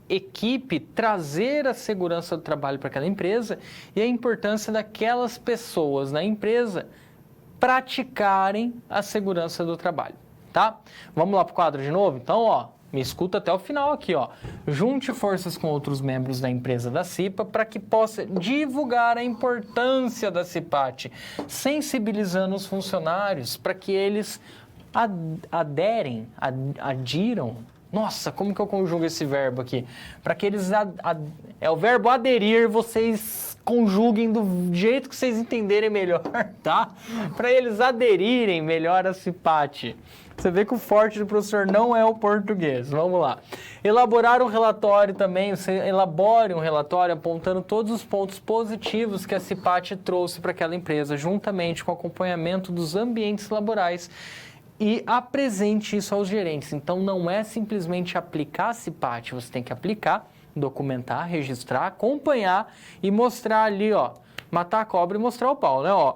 equipe trazer a segurança do trabalho para aquela empresa e a importância daquelas pessoas na empresa praticarem a segurança do trabalho, tá? Vamos lá para o quadro de novo? Então, ó, me escuta até o final aqui, ó. Junte forças com outros membros da empresa da CIPA para que possa divulgar a importância da CIPAT, sensibilizando os funcionários para que eles adiram. Nossa, como que eu conjugo esse verbo aqui? Para que eles... é o verbo aderir, vocês conjuguem do jeito que vocês entenderem melhor, tá? Para eles aderirem melhor a CIPAT. Você vê que o forte do professor não é o português. Vamos lá. Elaborar um relatório também. Você elabore um relatório apontando todos os pontos positivos que a CIPAT trouxe para aquela empresa, juntamente com o acompanhamento dos ambientes laborais, e apresente isso aos gerentes. Então, não é simplesmente aplicar a CIPAT, você tem que aplicar, documentar, registrar, acompanhar e mostrar ali, ó, matar a cobra e mostrar o pau, né, ó.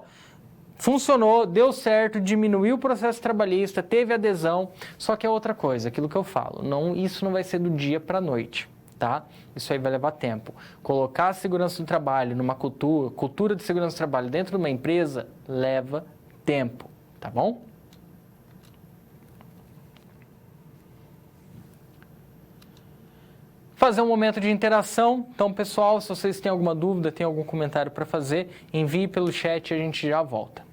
Funcionou, deu certo, diminuiu o processo trabalhista, teve adesão, só que é outra coisa, aquilo que eu falo, isso não vai ser do dia para a noite, tá? Isso aí vai levar tempo. Colocar a segurança do trabalho numa cultura de segurança do trabalho dentro de uma empresa, leva tempo, tá bom? Fazer um momento de interação. Então, pessoal, se vocês têm alguma dúvida, têm algum comentário para fazer, envie pelo chat e a gente já volta.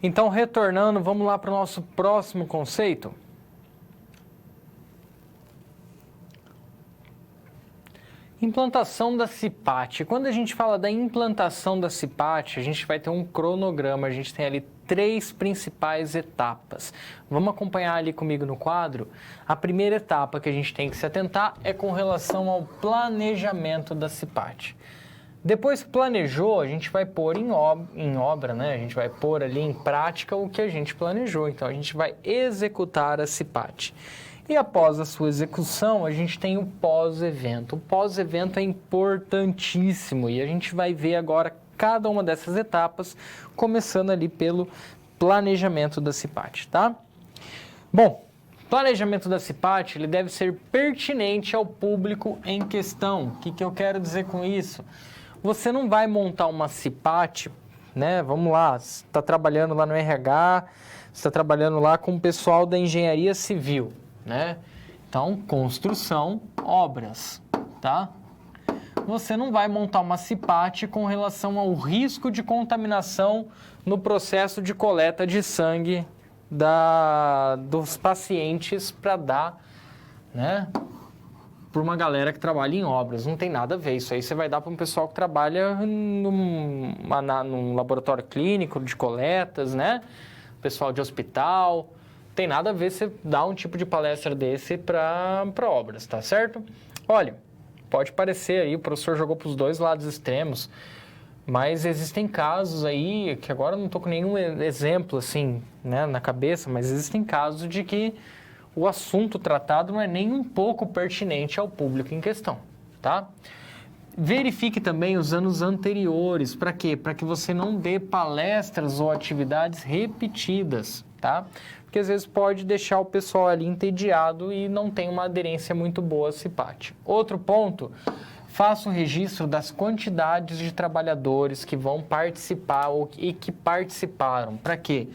Então, retornando, vamos lá para o nosso próximo conceito. Implantação da CIPAT. Quando a gente fala da implantação da CIPAT, a gente vai ter um cronograma, a gente tem ali 3 principais etapas. Vamos acompanhar ali comigo no quadro? A primeira etapa que a gente tem que se atentar é com relação ao planejamento da CIPAT. Depois que planejou, a gente vai pôr em obra, né? A gente vai pôr ali em prática o que a gente planejou. Então, a gente vai executar a CIPAT. E após a sua execução, a gente tem o pós-evento. O pós-evento é importantíssimo e a gente vai ver agora cada uma dessas etapas, começando ali pelo planejamento da CIPAT, tá? Bom, planejamento da CIPAT, ele deve ser pertinente ao público em questão. O que eu quero dizer com isso? Você não vai montar uma CIPAT, né? Vamos lá, você está trabalhando lá no RH, você está trabalhando lá com o pessoal da engenharia civil, né? Então, construção, obras, tá? Você não vai montar uma CIPAT com relação ao risco de contaminação no processo de coleta de sangue dos pacientes para dar, né, para uma galera que trabalha em obras. Não tem nada a ver. Isso aí você vai dar para um pessoal que trabalha num laboratório clínico de coletas, né? Pessoal de hospital. Tem nada a ver você dar um tipo de palestra desse para obras, tá certo? Olha, pode parecer aí, o professor jogou para os dois lados extremos, mas existem casos aí, que agora eu não estou com nenhum exemplo assim, né, na cabeça, mas existem casos de que o assunto tratado não é nem um pouco pertinente ao público em questão, tá? Verifique também os anos anteriores. Para quê? Para que você não dê palestras ou atividades repetidas, tá? Porque às vezes pode deixar o pessoal ali entediado e não tem uma aderência muito boa a CIPAT. Outro ponto, faça o registro das quantidades de trabalhadores que vão participar e que participaram. Para quê?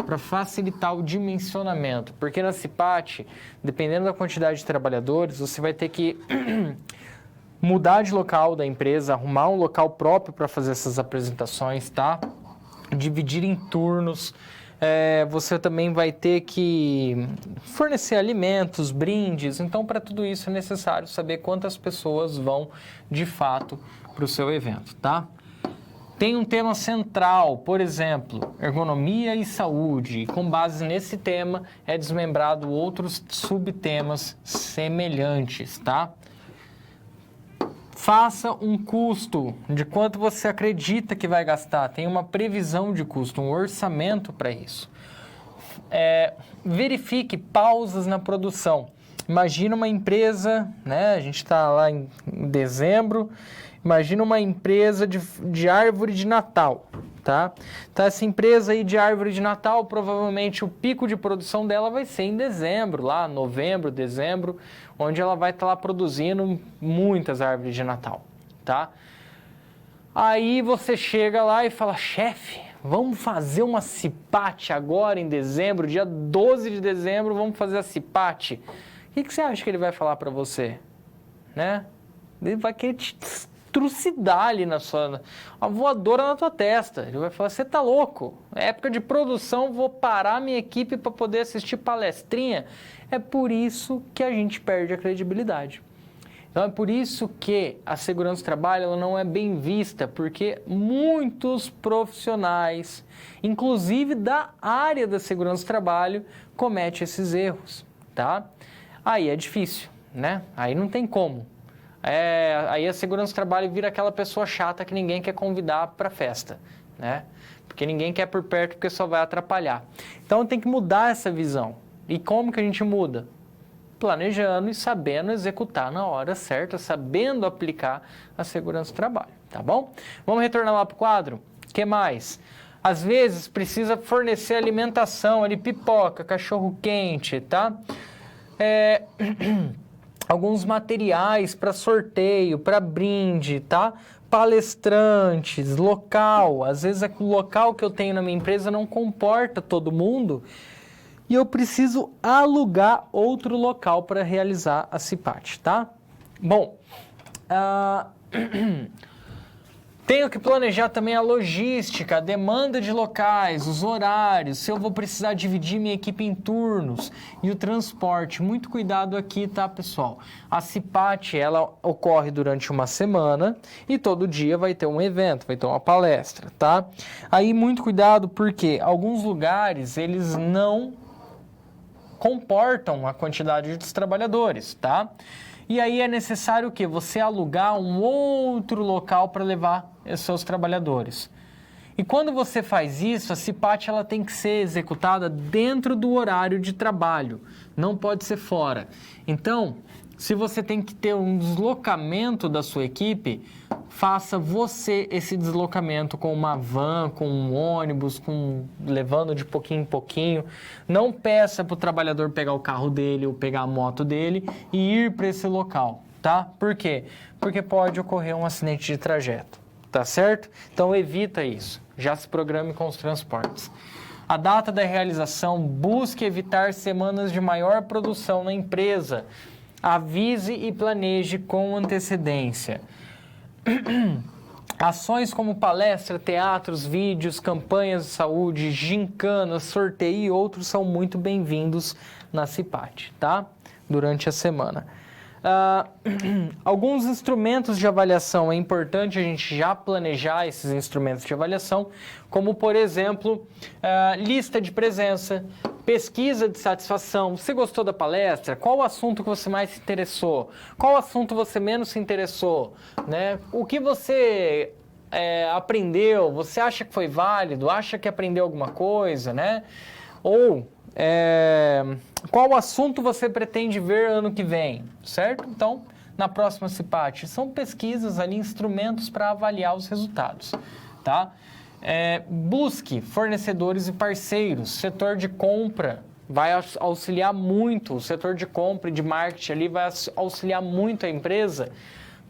Para facilitar o dimensionamento. Porque na CIPAT, dependendo da quantidade de trabalhadores, você vai ter que mudar de local da empresa, arrumar um local próprio para fazer essas apresentações, tá? Dividir em turnos. Você também vai ter que fornecer alimentos, brindes. Então, para tudo isso é necessário saber quantas pessoas vão, de fato, para o seu evento, tá? Tem um tema central, por exemplo, ergonomia e saúde. E com base nesse tema, é desmembrado outros subtemas semelhantes, tá? Faça um custo de quanto você acredita que vai gastar. Tem uma previsão de custo, um orçamento para isso. Verifique pausas na produção. Imagina uma empresa, né? A gente está lá em dezembro. Imagina uma empresa de árvore de Natal, tá? Então, essa empresa aí de árvore de Natal, provavelmente o pico de produção dela vai ser em dezembro, lá novembro, dezembro, onde ela vai estar lá produzindo muitas árvores de Natal, tá? Aí você chega lá e fala, chefe, vamos fazer uma CIPAT agora em dezembro, dia 12 de dezembro, vamos fazer a CIPAT. O que você acha que ele vai falar para você? Né? Ele vai querer te trucidar ali a voadora na tua testa. Ele vai falar, você tá louco? É época de produção, vou parar minha equipe para poder assistir palestrinha. É por isso que a gente perde a credibilidade. Então é por isso que a segurança do trabalho ela não é bem vista, porque muitos profissionais, inclusive da área da segurança do trabalho, cometem esses erros, tá? Aí é difícil, né? Aí não tem como. Aí a segurança do trabalho vira aquela pessoa chata que ninguém quer convidar para festa, né? Porque ninguém quer por perto porque só vai atrapalhar. Então tem que mudar essa visão. E como que a gente muda? Planejando e sabendo executar na hora certa, sabendo aplicar a segurança do trabalho, tá bom? Vamos retornar lá para o quadro? O que mais? Às vezes precisa fornecer alimentação, ali pipoca, cachorro quente, tá? Alguns materiais para sorteio, para brinde, tá? Palestrantes, local. Às vezes o local que eu tenho na minha empresa não comporta todo mundo e eu preciso alugar outro local para realizar a CIPAT, tá? Bom, Tenho que planejar também a logística, a demanda de locais, os horários, se eu vou precisar dividir minha equipe em turnos e o transporte. Muito cuidado aqui, tá, pessoal? A CIPAT, ela ocorre durante uma semana e todo dia vai ter um evento, vai ter uma palestra, tá? Aí, muito cuidado porque alguns lugares, eles não comportam a quantidade dos trabalhadores, tá? E aí é necessário o quê? Você alugar um outro local para levar os seus trabalhadores. E quando você faz isso, a CIPAT ela tem que ser executada dentro do horário de trabalho, não pode ser fora. Então, se você tem que ter um deslocamento da sua equipe, faça você esse deslocamento com uma van, com um ônibus, levando de pouquinho em pouquinho. Não peça para o trabalhador pegar o carro dele ou pegar a moto dele e ir para esse local, tá? Por quê? Porque pode ocorrer um acidente de trajeto, tá certo? Então evita isso, já se programe com os transportes. A data da realização, busque evitar semanas de maior produção na empresa. Avise e planeje com antecedência. Ações como palestra, teatros, vídeos, campanhas de saúde, gincanas, sorteio e outros são muito bem-vindos na CIPAT, tá? Durante a semana. Alguns instrumentos de avaliação, é importante a gente já planejar esses instrumentos de avaliação, como, por exemplo, lista de presença, pesquisa de satisfação. Você gostou da palestra? Qual o assunto que você mais se interessou? Qual assunto você menos se interessou? Né? O que você aprendeu? Você acha que foi válido? Acha que aprendeu alguma coisa? Né? Ou qual assunto você pretende ver ano que vem? Certo? Então, na próxima CIPAT, são pesquisas ali, instrumentos para avaliar os resultados. Tá? Busque fornecedores e parceiros. Setor de compra vai auxiliar muito, o setor de compra e de marketing ali vai auxiliar muito a empresa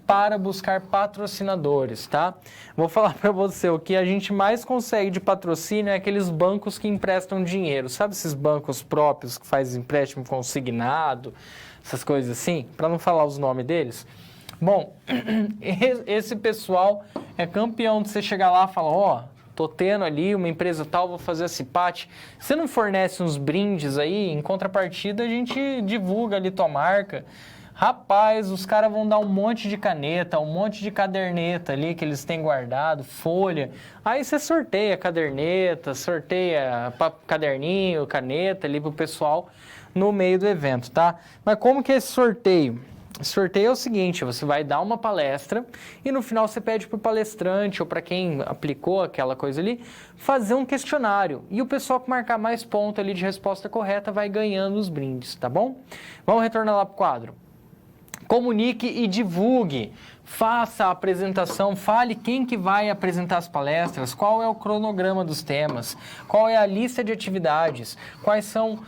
para buscar patrocinadores, tá? Vou falar para você, o que a gente mais consegue de patrocínio é aqueles bancos que emprestam dinheiro. Sabe esses bancos próprios que fazem empréstimo consignado, essas coisas assim? Para não falar os nomes deles. Bom, esse pessoal é campeão de você chegar lá e falar, tô tendo ali uma empresa tal, vou fazer a CIPAT. Você não fornece uns brindes aí? Em contrapartida, a gente divulga ali tua marca. Rapaz, os caras vão dar um monte de caneta, um monte de caderneta ali que eles têm guardado, folha. Aí você sorteia caderneta, sorteia caderninho, caneta ali pro pessoal no meio do evento, tá? Mas como que é esse sorteio? Sorteio é o seguinte, você vai dar uma palestra e no final você pede para o palestrante ou para quem aplicou aquela coisa ali, fazer um questionário. E o pessoal que marcar mais ponto ali de resposta correta vai ganhando os brindes, tá bom? Vamos retornar lá para o quadro. Comunique e divulgue, faça a apresentação, fale quem que vai apresentar as palestras, qual é o cronograma dos temas, qual é a lista de atividades, quais são,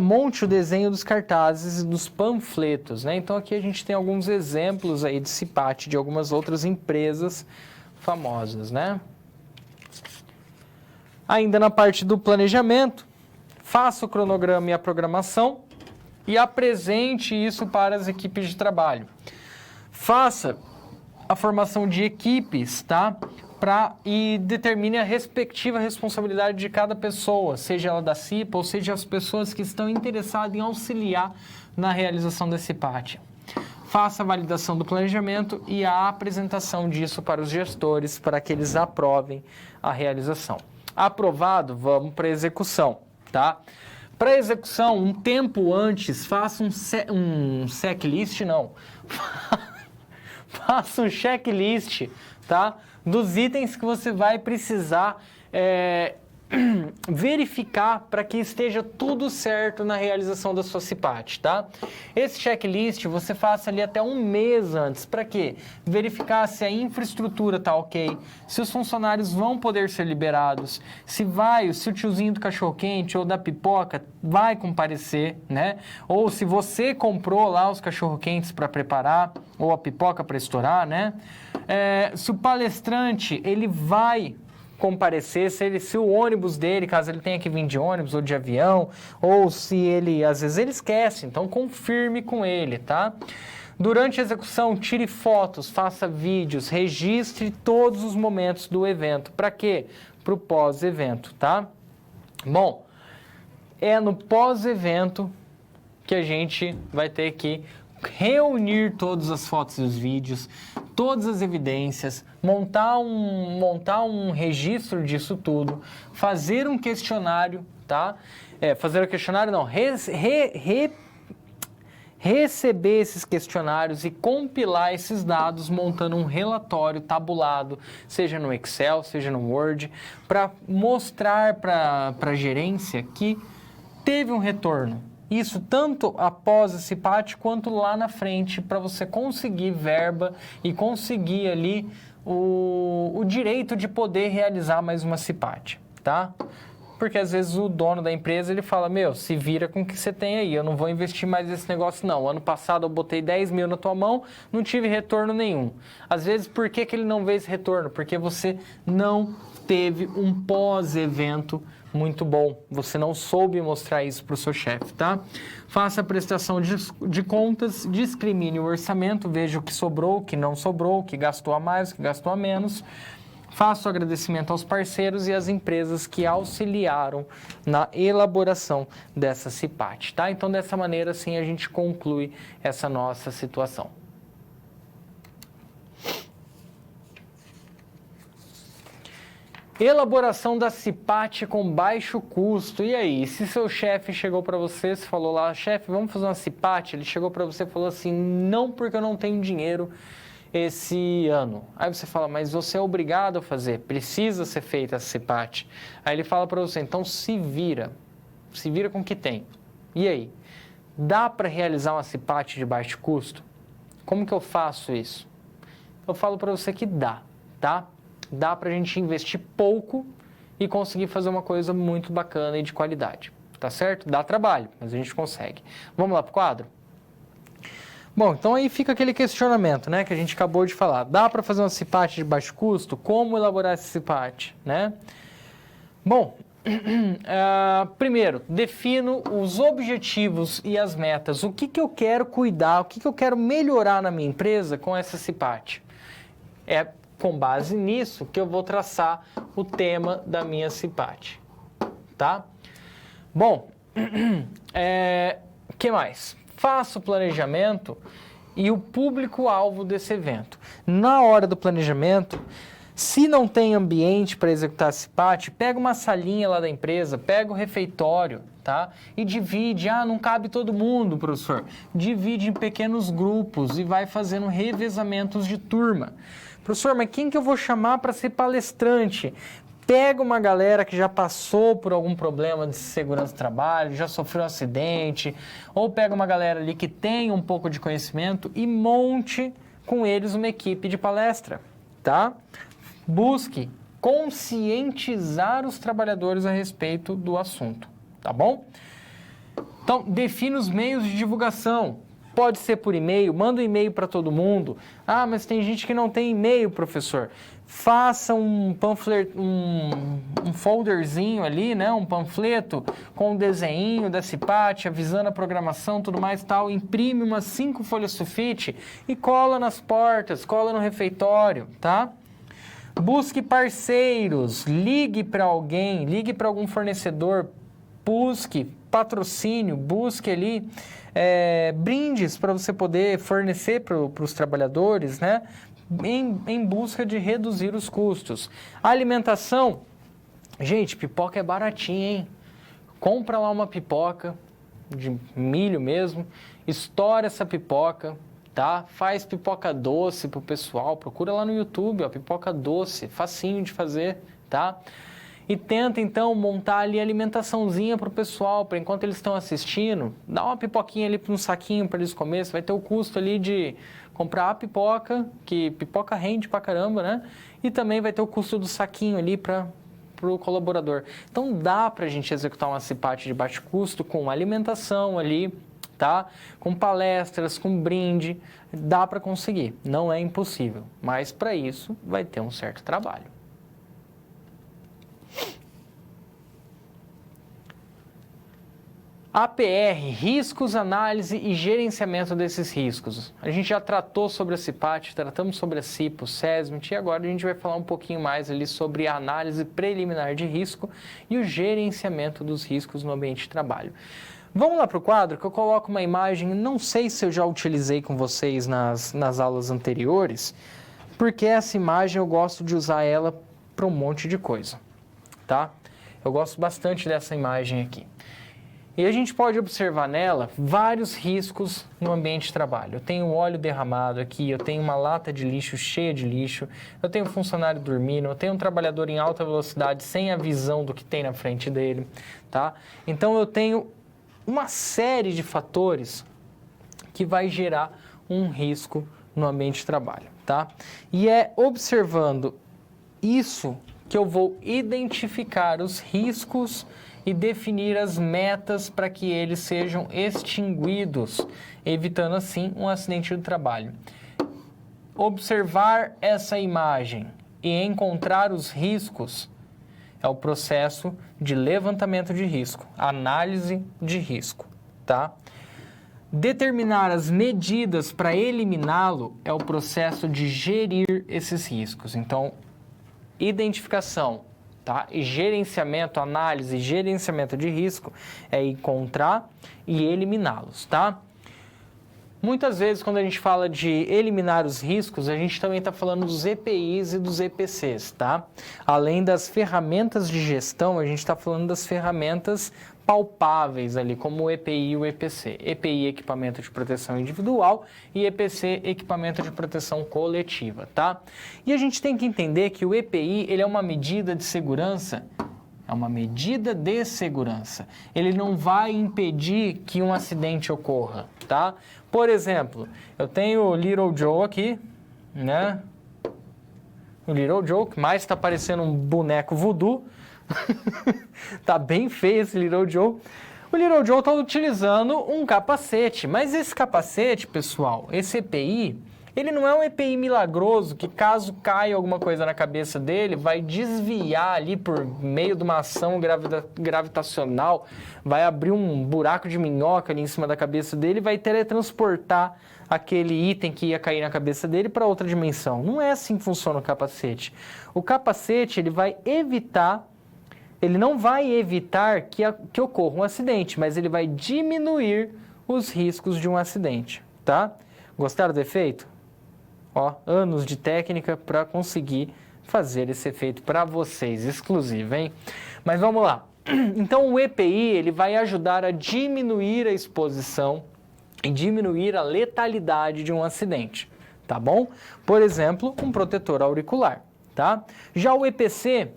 monte o desenho dos cartazes e dos panfletos, né? Então aqui a gente tem alguns exemplos aí de CIPAT, de algumas outras empresas famosas, né? Ainda na parte do planejamento, faça o cronograma e a programação, e apresente isso para as equipes de trabalho. Faça a formação de equipes, tá? E determine a respectiva responsabilidade de cada pessoa, seja ela da CIPA ou seja as pessoas que estão interessadas em auxiliar na realização da CIPAT. Faça a validação do planejamento e a apresentação disso para os gestores, para que eles aprovem a realização. Aprovado, vamos para a execução, tá? Para execução, um tempo antes, faça um checklist, não. Faça um checklist, tá? Dos itens que você vai precisar verificar para que esteja tudo certo na realização da sua CIPAT, tá? Esse checklist você faça ali até um mês antes. Para quê? Verificar se a infraestrutura tá ok, se os funcionários vão poder ser liberados, se o tiozinho do cachorro-quente ou da pipoca vai comparecer, né? Ou se você comprou lá os cachorro-quentes para preparar, ou a pipoca para estourar, né? Se o palestrante, ele vai comparecer, se o ônibus dele, caso ele tenha que vir de ônibus ou de avião, ou se ele, às vezes ele esquece, então confirme com ele, tá? Durante a execução, tire fotos, faça vídeos, registre todos os momentos do evento. Para quê? Para o pós-evento, tá? Bom, é no pós-evento que a gente vai ter que reunir todas as fotos e os vídeos, todas as evidências, montar um registro disso tudo, fazer um questionário, tá? Fazer o questionário não, receber esses questionários e compilar esses dados montando um relatório tabulado, seja no Excel, seja no Word, para mostrar para a gerência que teve um retorno. Isso tanto após a CIPAT quanto lá na frente, para você conseguir verba e conseguir ali o direito de poder realizar mais uma CIPAT, tá? Porque às vezes o dono da empresa ele fala, se vira com o que você tem aí, eu não vou investir mais nesse negócio não. Ano passado eu botei 10 mil na tua mão, não tive retorno nenhum. Às vezes, por que ele não vê esse retorno? Porque você não teve um pós-evento muito bom. Você não soube mostrar isso para o seu chefe, tá? Faça a prestação de contas, discrimine o orçamento, veja o que sobrou, o que não sobrou, o que gastou a mais, o que gastou a menos. Faça o agradecimento aos parceiros e às empresas que auxiliaram na elaboração dessa CIPAT, tá? Então, dessa maneira, assim, a gente conclui essa nossa situação. Elaboração da CIPAT com baixo custo. E aí, se seu chefe chegou para você, você falou lá, chefe, vamos fazer uma CIPAT? Ele chegou para você e falou assim, não, porque eu não tenho dinheiro esse ano. Aí você fala, mas você é obrigado a fazer, precisa ser feita a CIPAT. Aí ele fala para você, então se vira com o que tem. E aí, dá para realizar uma CIPAT de baixo custo? Como que eu faço isso? Eu falo para você que dá, tá? Dá para a gente investir pouco e conseguir fazer uma coisa muito bacana e de qualidade, tá certo? Dá trabalho, mas a gente consegue. Vamos lá para o quadro? Bom, então aí fica aquele questionamento, né, que a gente acabou de falar. Dá para fazer uma CIPAT de baixo custo? Como elaborar essa CIPAT, né? Bom, primeiro, defino os objetivos e as metas. O que eu quero cuidar, o que eu quero melhorar na minha empresa com essa CIPAT? É com base nisso que eu vou traçar o tema da minha CIPAT, tá? Bom, que mais? Faça o planejamento e o público-alvo desse evento. Na hora do planejamento, se não tem ambiente para executar a CIPAT, pega uma salinha lá da empresa, pega o refeitório, tá? E divide. Não cabe todo mundo, professor. Divide em pequenos grupos e vai fazendo revezamentos de turma. Professor, mas quem que eu vou chamar para ser palestrante? Pega uma galera que já passou por algum problema de segurança do trabalho, já sofreu um acidente, ou pega uma galera ali que tem um pouco de conhecimento e monte com eles uma equipe de palestra, tá? Busque conscientizar os trabalhadores a respeito do assunto, tá bom? Então, defina os meios de divulgação. Pode ser por e-mail, manda um e-mail para todo mundo. Mas tem gente que não tem e-mail, professor. Faça um panfleto, um folderzinho ali, né? Um panfleto com um desenho da CIPAT, avisando a programação, tudo mais e tal. Imprime umas 5 folhas sulfite e cola nas portas, cola no refeitório, tá? Busque parceiros, ligue para alguém, ligue para algum fornecedor, busque patrocínio, busque ali brindes para você poder fornecer para os trabalhadores, né? Em busca de reduzir os custos. A alimentação, gente, pipoca é baratinha, hein? Compra lá uma pipoca de milho mesmo, estoura essa pipoca, tá? Faz pipoca doce pro pessoal, procura lá no YouTube, ó, pipoca doce, facinho de fazer, tá? E tenta, então, montar ali a alimentaçãozinha para o pessoal, para enquanto eles estão assistindo, dá uma pipoquinha ali para um saquinho para eles comerem, vai ter o custo ali de comprar a pipoca, que pipoca rende pra caramba, né? E também vai ter o custo do saquinho ali para o colaborador. Então, dá para a gente executar uma CIPAT de baixo custo com alimentação ali, tá? Com palestras, com brinde, dá para conseguir, não é impossível, mas para isso vai ter um certo trabalho. APR, riscos, análise e gerenciamento desses riscos. A gente já tratou sobre a CIPAT, tratamos sobre a CIPO, SESMIT e agora a gente vai falar um pouquinho mais ali sobre a análise preliminar de risco e o gerenciamento dos riscos no ambiente de trabalho. Vamos lá para o quadro que eu coloco uma imagem, não sei se eu já utilizei com vocês nas aulas anteriores, porque essa imagem eu gosto de usar ela para um monte de coisa, tá? Eu gosto bastante dessa imagem aqui. E a gente pode observar nela vários riscos no ambiente de trabalho. Eu tenho óleo derramado aqui, eu tenho uma lata de lixo cheia de lixo, eu tenho um funcionário dormindo, eu tenho um trabalhador em alta velocidade sem a visão do que tem na frente dele, tá? Então eu tenho uma série de fatores que vai gerar um risco no ambiente de trabalho, tá? E é observando isso que eu vou identificar os riscos e definir as metas para que eles sejam extinguidos, evitando assim um acidente do trabalho. Observar essa imagem e encontrar os riscos é o processo de levantamento de risco, análise de risco, tá? Determinar as medidas para eliminá-lo é o processo de gerir esses riscos. Então, identificação, tá? E gerenciamento, análise e gerenciamento de risco é encontrar e eliminá-los, tá? Muitas vezes, quando a gente fala de eliminar os riscos, a gente também está falando dos EPIs e dos EPCs, tá? Além das ferramentas de gestão, a gente está falando das ferramentas palpáveis ali, como o EPI e o EPC. EPI, equipamento de proteção individual, e EPC, equipamento de proteção coletiva, tá? E a gente tem que entender que o EPI, ele é uma medida de segurança. É uma medida de segurança. Ele não vai impedir que um acidente ocorra, tá? Por exemplo, eu tenho o Little Joe aqui, né? O Little Joe, que mais está parecendo um boneco voodoo. Tá bem feio esse Little Joe. O Little Joe está utilizando um capacete, mas esse capacete, pessoal, esse EPI, ele não é um EPI milagroso que, caso caia alguma coisa na cabeça dele, vai desviar ali por meio de uma ação gravitacional, vai abrir um buraco de minhoca ali em cima da cabeça dele e vai teletransportar aquele item que ia cair na cabeça dele para outra dimensão. Não é assim que funciona o capacete. O capacete, ele não vai evitar que ocorra um acidente, mas ele vai diminuir os riscos de um acidente, tá? Gostaram do efeito? Ó, anos de técnica para conseguir fazer esse efeito para vocês, exclusivo, hein? Mas vamos lá. Então, o EPI, ele vai ajudar a diminuir a exposição e diminuir a letalidade de um acidente, tá bom? Por exemplo, um protetor auricular, tá? Já o EPC,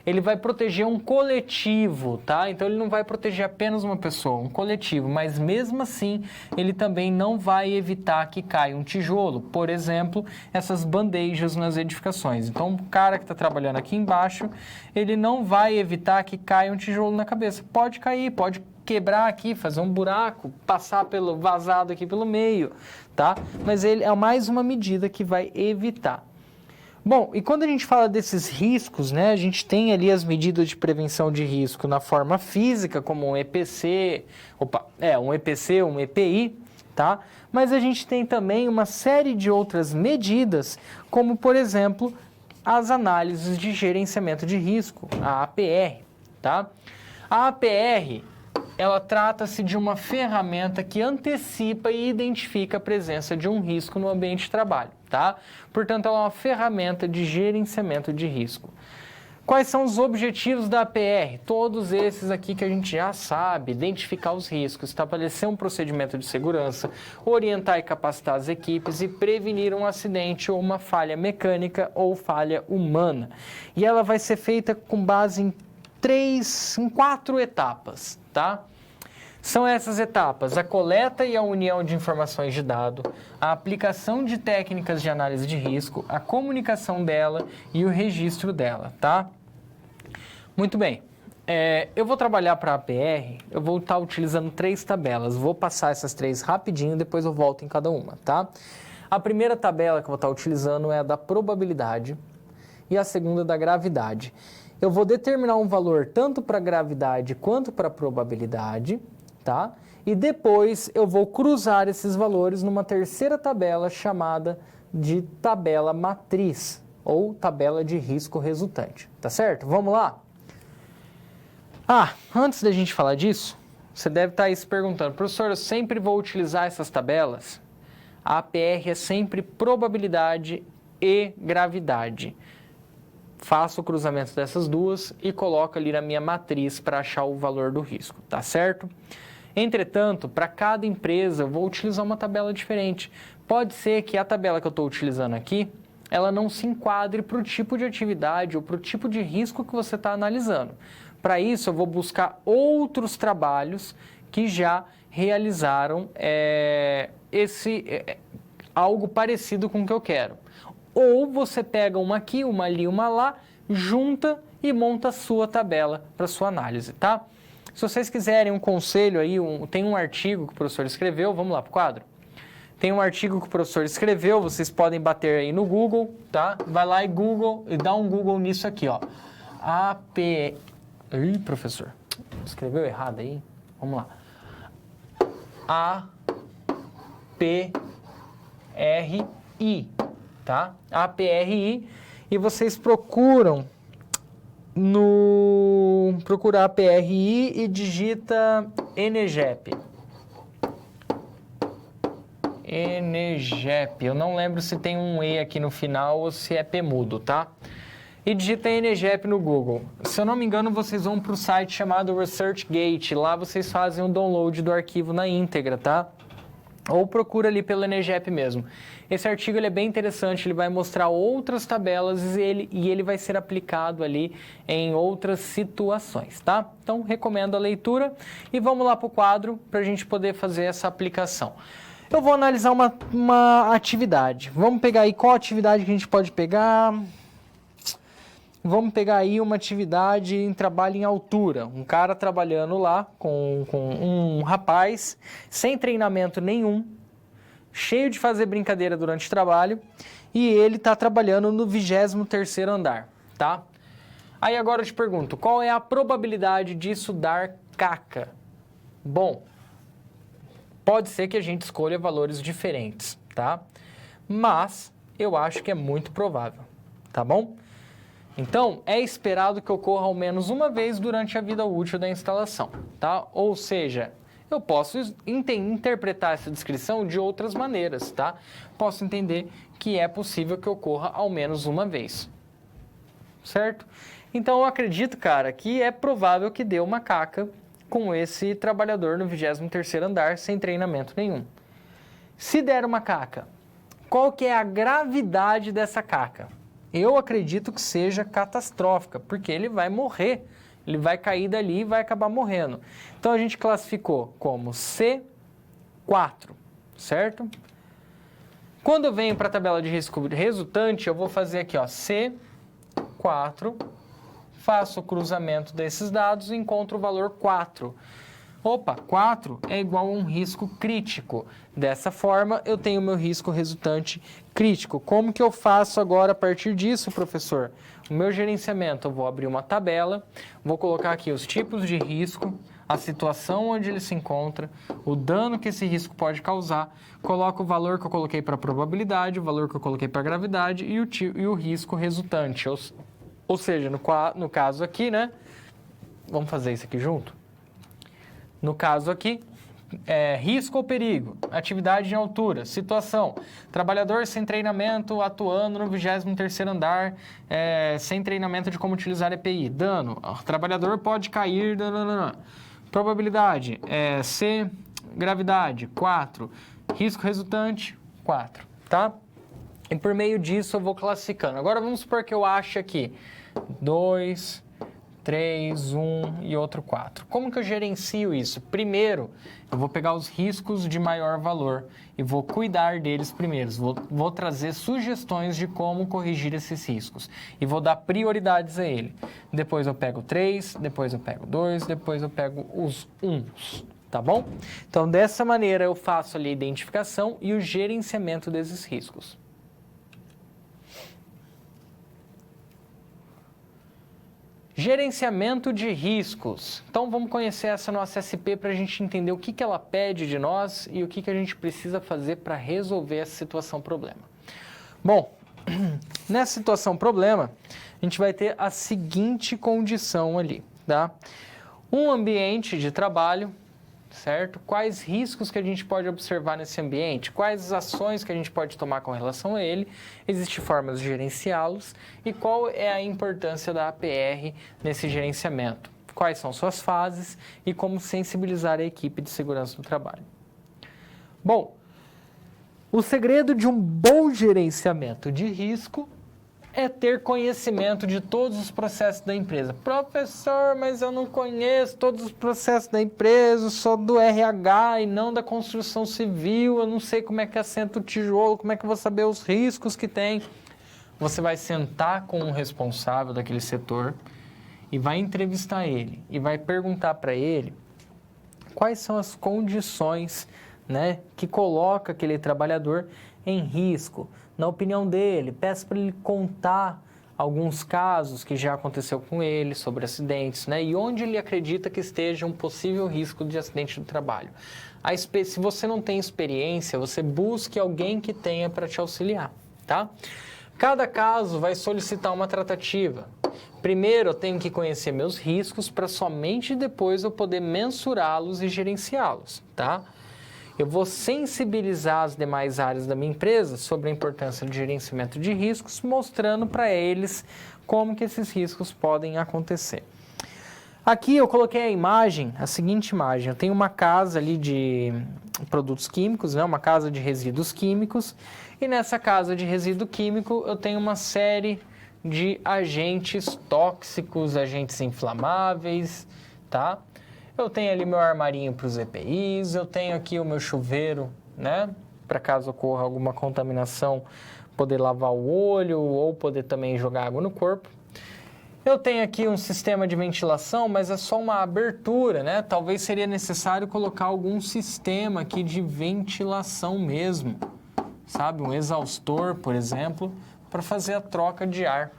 ele vai proteger um coletivo, tá? Então, ele não vai proteger apenas uma pessoa, um coletivo, mas mesmo assim, ele também não vai evitar que caia um tijolo. Por exemplo, essas bandejas nas edificações. Então, o cara que está trabalhando aqui embaixo, ele não vai evitar que caia um tijolo na cabeça. Pode cair, pode quebrar aqui, fazer um buraco, passar vazado aqui pelo meio, tá? Mas ele é mais uma medida que vai evitar. Bom, e quando a gente fala desses riscos, né, a gente tem ali as medidas de prevenção de risco na forma física, como um EPC, um EPI, tá? Mas a gente tem também uma série de outras medidas, como, por exemplo, as análises de gerenciamento de risco, a APR, tá? A APR, ela trata-se de uma ferramenta que antecipa e identifica a presença de um risco no ambiente de trabalho, tá? Portanto, ela é uma ferramenta de gerenciamento de risco. Quais são os objetivos da APR? Todos esses aqui que a gente já sabe: identificar os riscos, estabelecer um procedimento de segurança, orientar e capacitar as equipes e prevenir um acidente ou uma falha mecânica ou falha humana. E ela vai ser feita com base em 4 etapas, tá? São essas etapas: a coleta e a união de informações de dado, a aplicação de técnicas de análise de risco, a comunicação dela e o registro dela, tá? Muito bem. Eu vou trabalhar para a APR, eu vou estar utilizando 3 tabelas. Vou passar essas 3 rapidinho, depois eu volto em cada uma, tá? A primeira tabela que eu vou estar utilizando é a da probabilidade e a segunda da gravidade. Eu vou determinar um valor tanto para a gravidade quanto para a probabilidade, tá? E depois eu vou cruzar esses valores numa terceira tabela chamada de tabela matriz ou tabela de risco resultante, tá certo? Vamos lá? Antes da gente falar disso, você deve estar aí se perguntando, professor, eu sempre vou utilizar essas tabelas? A APR é sempre probabilidade e gravidade. Faço o cruzamento dessas duas e coloco ali na minha matriz para achar o valor do risco, tá certo? Entretanto, para cada empresa eu vou utilizar uma tabela diferente. Pode ser que a tabela que eu estou utilizando aqui, ela não se enquadre para o tipo de atividade ou para o tipo de risco que você está analisando. Para isso, eu vou buscar outros trabalhos que já realizaram algo parecido com o que eu quero. Ou você pega uma aqui, uma ali, uma lá, junta e monta a sua tabela para sua análise, tá? Se vocês quiserem um conselho aí, tem um artigo que o professor escreveu, vamos lá para o quadro? Tem um artigo que o professor escreveu, vocês podem bater aí no Google, tá? Vai lá e dá um Google nisso aqui, ó. Ih, professor, escreveu errado aí? Vamos lá. APRI, tá? APRI, e vocês procuram procura APRI e digita ENEGEP. ENEGEP, eu não lembro se tem um E aqui no final ou se é P mudo, tá? E digita ENEGEP no Google. Se eu não me engano, vocês vão para o site chamado ResearchGate. Lá vocês fazem o download do arquivo na íntegra, tá? Ou procura ali pelo ENEGEP mesmo. Esse artigo ele é bem interessante, ele vai mostrar outras tabelas e ele vai ser aplicado ali em outras situações, tá? Então, recomendo a leitura e vamos lá para o quadro para a gente poder fazer essa aplicação. Eu vou analisar uma atividade. Vamos pegar aí qual atividade que a gente pode pegar... Vamos pegar aí uma atividade em trabalho em altura. Um cara trabalhando lá com um rapaz sem treinamento nenhum, cheio de fazer brincadeira durante o trabalho, e ele está trabalhando no 23º andar, tá? Aí agora eu te pergunto, qual é a probabilidade disso dar caca? Bom, pode ser que a gente escolha valores diferentes, tá? Mas eu acho que é muito provável, tá bom? Então, é esperado que ocorra ao menos uma vez durante a vida útil da instalação, tá? Ou seja, eu posso interpretar essa descrição de outras maneiras, tá? Posso entender que é possível que ocorra ao menos uma vez, certo? Então, eu acredito, cara, que é provável que dê uma caca com esse trabalhador no 23º andar sem treinamento nenhum. Se der uma caca, qual que é a gravidade dessa caca? Eu acredito que seja catastrófica, porque ele vai morrer, ele vai cair dali e vai acabar morrendo. Então, a gente classificou como C4, certo? Quando eu venho para a tabela de risco resultante, eu vou fazer aqui, ó, C4, faço o cruzamento desses dados e encontro o valor 4. Opa, 4 é igual a um risco crítico. Dessa forma, eu tenho meu risco resultante crítico. Como que eu faço agora a partir disso, professor? O meu gerenciamento, eu vou abrir uma tabela, vou colocar aqui os tipos de risco, a situação onde ele se encontra, o dano que esse risco pode causar, coloco o valor que eu coloquei para a probabilidade, o valor que eu coloquei para a gravidade e o risco resultante. Ou seja, no caso aqui, né? Vamos fazer isso aqui junto? No caso aqui, risco ou perigo, atividade em altura, situação, trabalhador sem treinamento atuando no 23º andar, sem treinamento de como utilizar EPI, dano, trabalhador pode cair, probabilidade, C, gravidade, 4, risco resultante, 4, tá? E por meio disso eu vou classificando. Agora vamos supor que eu ache aqui 2... 3, 1 e outro 4. Como que eu gerencio isso? Primeiro, eu vou pegar os riscos de maior valor e vou cuidar deles primeiros. Vou trazer sugestões de como corrigir esses riscos e vou dar prioridades a ele. Depois eu pego 3, depois eu pego 2, depois eu pego os 1s, tá bom? Então, dessa maneira eu faço ali a identificação e o gerenciamento desses riscos. Gerenciamento de riscos. Então, vamos conhecer essa nossa SP para a gente entender o que ela pede de nós e o que a gente precisa fazer para resolver essa situação problema. Bom, nessa situação problema, a gente vai ter a seguinte condição ali, tá? Um ambiente de trabalho, certo? Quais riscos que a gente pode observar nesse ambiente? Quais ações que a gente pode tomar com relação a ele? Existem formas de gerenciá-los e qual é a importância da APR nesse gerenciamento? Quais são suas fases e como sensibilizar a equipe de segurança do trabalho? Bom, o segredo de um bom gerenciamento de risco é ter conhecimento de todos os processos da empresa. Professor, mas eu não conheço todos os processos da empresa, sou do RH e não da construção civil, eu não sei como é que assenta o tijolo, como é que eu vou saber os riscos que tem. Você vai sentar com um responsável daquele setor e vai entrevistar ele e vai perguntar para ele quais são as condições, né, que coloca aquele trabalhador em risco. Na opinião dele, peço para ele contar alguns casos que já aconteceu com ele sobre acidentes, né? E onde ele acredita que esteja um possível risco de acidente do trabalho. Se você não tem experiência, você busque alguém que tenha para te auxiliar, tá? Cada caso vai solicitar uma tratativa. Primeiro, eu tenho que conhecer meus riscos para somente depois eu poder mensurá-los e gerenciá-los, tá? Eu vou sensibilizar as demais áreas da minha empresa sobre a importância do gerenciamento de riscos, mostrando para eles como que esses riscos podem acontecer. Aqui eu coloquei a imagem, a seguinte imagem. Eu tenho uma casa ali de produtos químicos, né? Uma casa de resíduos químicos, e nessa casa de resíduo químico eu tenho uma série de agentes tóxicos, agentes inflamáveis, tá? Eu tenho ali meu armarinho para os EPIs, eu tenho aqui o meu chuveiro, né? Para caso ocorra alguma contaminação, poder lavar o olho ou poder também jogar água no corpo. Eu tenho aqui um sistema de ventilação, mas é só uma abertura, né? Talvez seria necessário colocar algum sistema aqui de ventilação mesmo, sabe? Um exaustor, por exemplo, para fazer a troca de ar.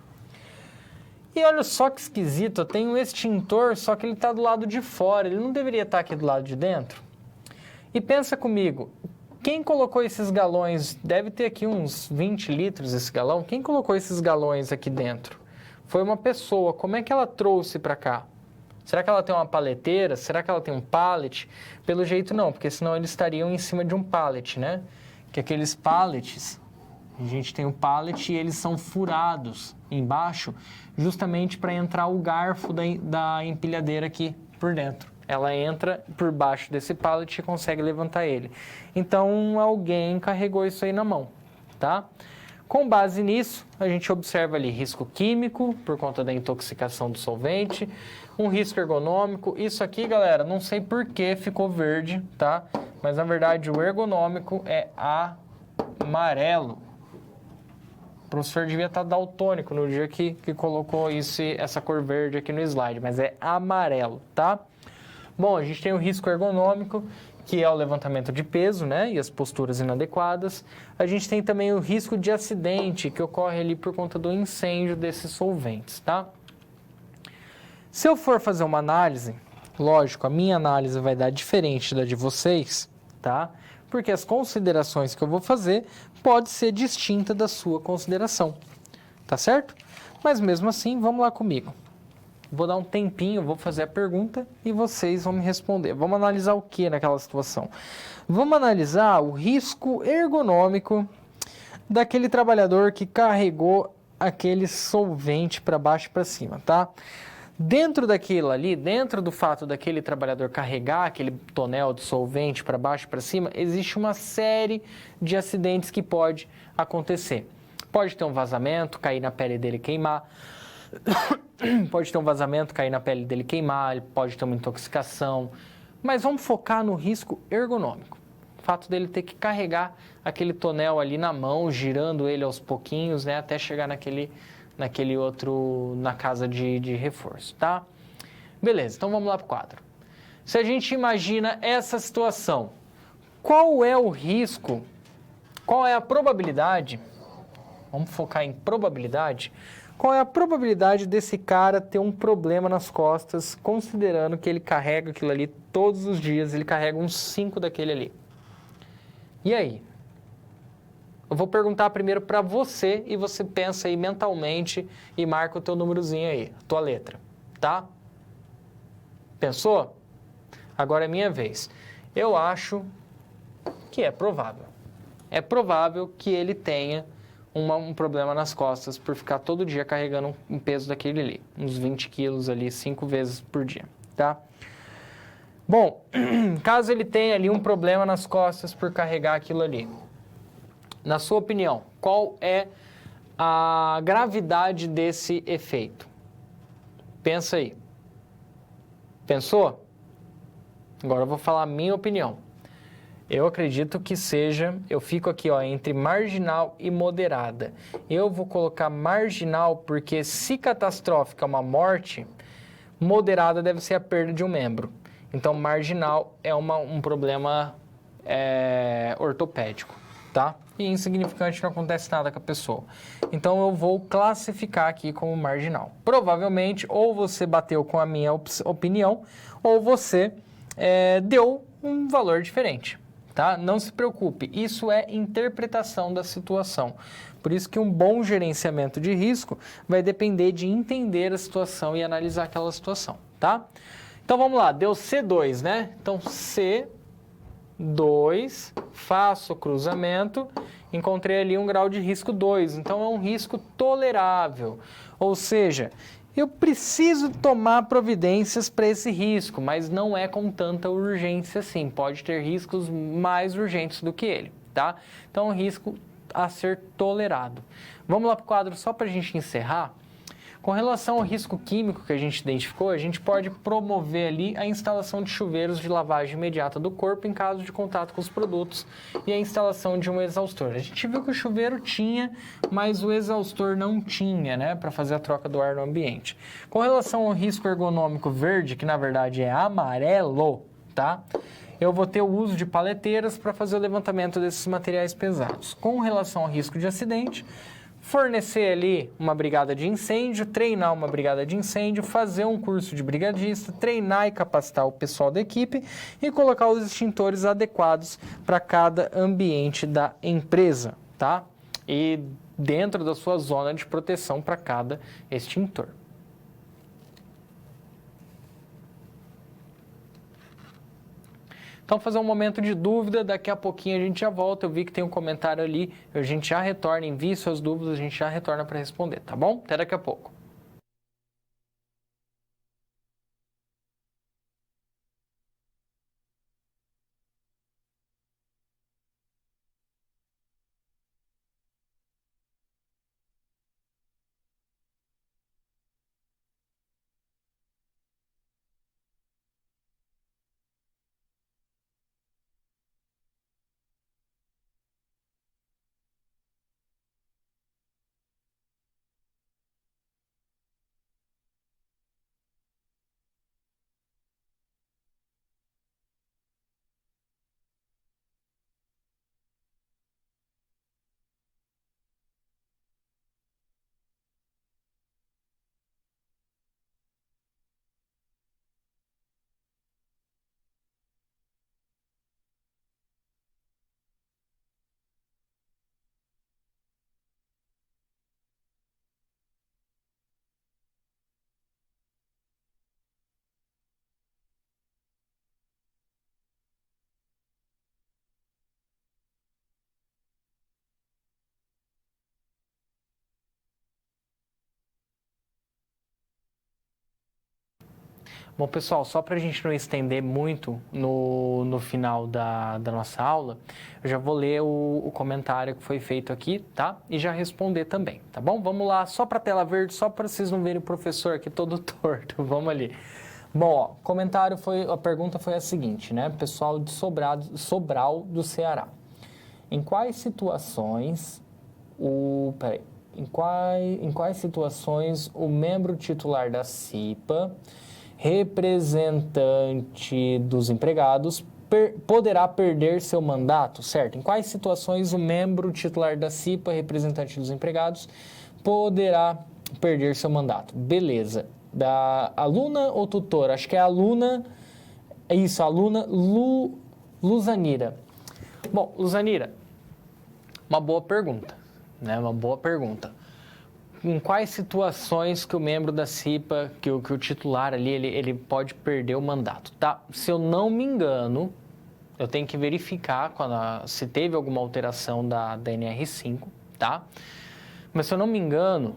E olha só que esquisito, eu tenho um extintor, só que ele está do lado de fora, ele não deveria estar aqui do lado de dentro? E pensa comigo, quem colocou esses galões, deve ter aqui uns 20 litros esse galão, quem colocou esses galões aqui dentro? Foi uma pessoa, como é que ela trouxe para cá? Será que ela tem uma paleteira? Será que ela tem um pallet? Pelo jeito não, porque senão eles estariam em cima de um pallet, né? Que aqueles pallets, a gente tem o pallet e eles são furados embaixo, justamente para entrar o garfo da empilhadeira aqui por dentro. Ela entra por baixo desse pallet e consegue levantar ele. Então, alguém carregou isso aí na mão, tá? Com base nisso, a gente observa ali risco químico, por conta da intoxicação do solvente, um risco ergonômico. Isso aqui, galera, não sei por que ficou verde, tá? Mas, na verdade, o ergonômico é amarelo. O professor devia estar daltônico no dia que colocou essa cor verde aqui no slide, mas é amarelo, tá? Bom, a gente tem o risco ergonômico, que é o levantamento de peso, né, e as posturas inadequadas. A gente tem também o risco de acidente, que ocorre ali por conta do incêndio desses solventes, tá? Se eu for fazer uma análise, lógico, a minha análise vai dar diferente da de vocês, tá? Porque as considerações que eu vou fazer pode ser distinta da sua consideração, tá certo? Mas mesmo assim, vamos lá comigo. Vou dar um tempinho, vou fazer a pergunta e vocês vão me responder. Vamos analisar o que naquela situação? Vamos analisar o risco ergonômico daquele trabalhador que carregou aquele solvente para baixo e para cima, tá? Dentro daquilo ali, dentro do fato daquele trabalhador carregar aquele tonel de solvente para baixo e para cima, existe uma série de acidentes que pode acontecer. Pode ter um vazamento, cair na pele dele e queimar. Pode ter um vazamento, cair na pele dele e queimar. Ele pode ter uma intoxicação. Mas vamos focar no risco ergonômico. O fato dele ter que carregar aquele tonel ali na mão, girando ele aos pouquinhos, né, até chegar naquele outro, na casa de reforço, tá? Beleza, então vamos lá para o quadro. Se a gente imagina essa situação, qual é o risco, qual é a probabilidade Vamos focar em probabilidade. Qual é a probabilidade desse cara ter um problema nas costas, considerando que ele carrega aquilo ali todos os dias, ele carrega uns 5 daquele ali? E aí? Eu vou perguntar primeiro para você e você pensa aí mentalmente e marca o teu númerozinho aí, a tua letra, tá? Pensou? Agora é minha vez. Eu acho que é provável. É provável que ele tenha um problema nas costas por ficar todo dia carregando um peso daquele ali, uns 20 quilos ali, 5 vezes por dia, tá? Bom, caso ele tenha ali um problema nas costas por carregar aquilo ali, na sua opinião, qual é a gravidade desse efeito? Pensa aí. Pensou? Agora eu vou falar a minha opinião. Eu acredito que seja, eu fico aqui ó, entre marginal e moderada. Eu vou colocar marginal porque se catastrófica é uma morte, moderada deve ser a perda de um membro. Então marginal é um problema ortopédico, tá? E insignificante, não acontece nada com a pessoa. Então eu vou classificar aqui como marginal. Provavelmente ou você bateu com a minha opinião ou você deu um valor diferente. Tá? Não se preocupe, isso é interpretação da situação. Por isso que um bom gerenciamento de risco vai depender de entender a situação e analisar aquela situação, tá? Então vamos lá, deu C2, né? Então C2, faço o cruzamento, encontrei ali um grau de risco 2, então é um risco tolerável. Ou seja, eu preciso tomar providências para esse risco, mas não é com tanta urgência assim. Pode ter riscos mais urgentes do que ele, tá? Então, é um risco a ser tolerado. Vamos lá para o quadro só para a gente encerrar. Com relação ao risco químico que a gente identificou, a gente pode promover ali a instalação de chuveiros de lavagem imediata do corpo em caso de contato com os produtos e a instalação de um exaustor. A gente viu que o chuveiro tinha, mas o exaustor não tinha, né, para fazer a troca do ar no ambiente. Com relação ao risco ergonômico verde, que na verdade é amarelo, tá? Eu vou ter o uso de paleteiras para fazer o levantamento desses materiais pesados. Com relação ao risco de acidente, fornecer ali uma brigada de incêndio, treinar uma brigada de incêndio, fazer um curso de brigadista, treinar e capacitar o pessoal da equipe e colocar os extintores adequados para cada ambiente da empresa, tá? E dentro da sua zona de proteção para cada extintor. Então, fazer um momento de dúvida, daqui a pouquinho a gente já volta. Eu vi que tem um comentário ali, a gente já retorna, envie suas dúvidas, a gente já retorna para responder, tá bom? Até daqui a pouco. Bom, pessoal, só para a gente não estender muito no final da nossa aula, eu já vou ler o comentário que foi feito aqui, tá? E já responder também, tá bom? Vamos lá, só para a tela verde, só para vocês não verem o professor aqui todo torto. Vamos ali. Bom, ó, a pergunta foi a seguinte, né? Pessoal de Sobral do Ceará. Em quais situações em quais situações o membro titular da CIPA, representante dos empregados, poderá perder seu mandato, certo? Em quais situações o membro titular da CIPA, representante dos empregados, poderá perder seu mandato? Beleza. Da aluna ou tutora? Acho que é aluna... Isso, aluna Luzanira. Bom, Luzanira, uma boa pergunta, né? Uma boa pergunta. Em quais situações que o membro da CIPA, que o titular ali, ele pode perder o mandato, tá? Se eu não me engano, eu tenho que verificar se teve alguma alteração da NR5, tá? Mas se eu não me engano,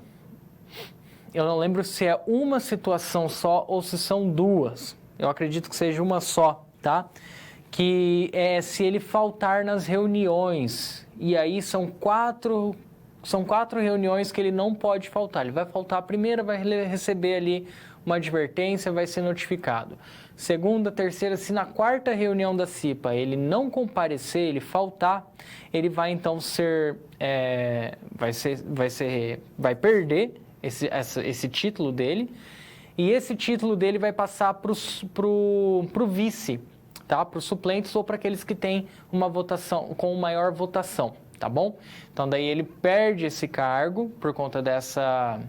eu não lembro se é uma situação só ou se são duas. Eu acredito que seja uma só, tá? Que é se ele faltar nas reuniões. E aí são quatro reuniões que ele não pode faltar. Ele vai faltar a primeira, vai receber ali uma advertência, vai ser notificado. Segunda, terceira, se na quarta reunião da CIPA ele não comparecer, ele faltar, ele vai então vai perder esse título dele. E esse título dele vai passar para o vice, tá? Para os suplentes ou para aqueles que têm uma votação com maior votação, tá bom? Então, daí ele perde esse cargo por conta dessa,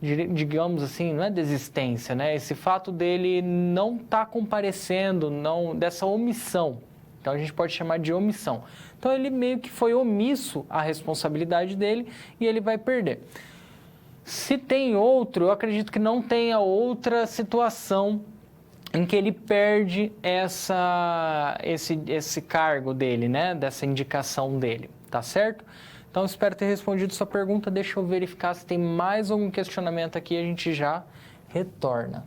digamos assim, não é desistência, né? Esse fato dele não estar comparecendo, dessa omissão. Então, a gente pode chamar de omissão. Então, ele meio que foi omisso à responsabilidade dele e ele vai perder. Se tem outro, eu acredito que não tenha outra situação em que ele perde esse cargo dele, né? Dessa indicação dele, tá certo? Então, espero ter respondido sua pergunta. Deixa eu verificar se tem mais algum questionamento aqui, a gente já retorna.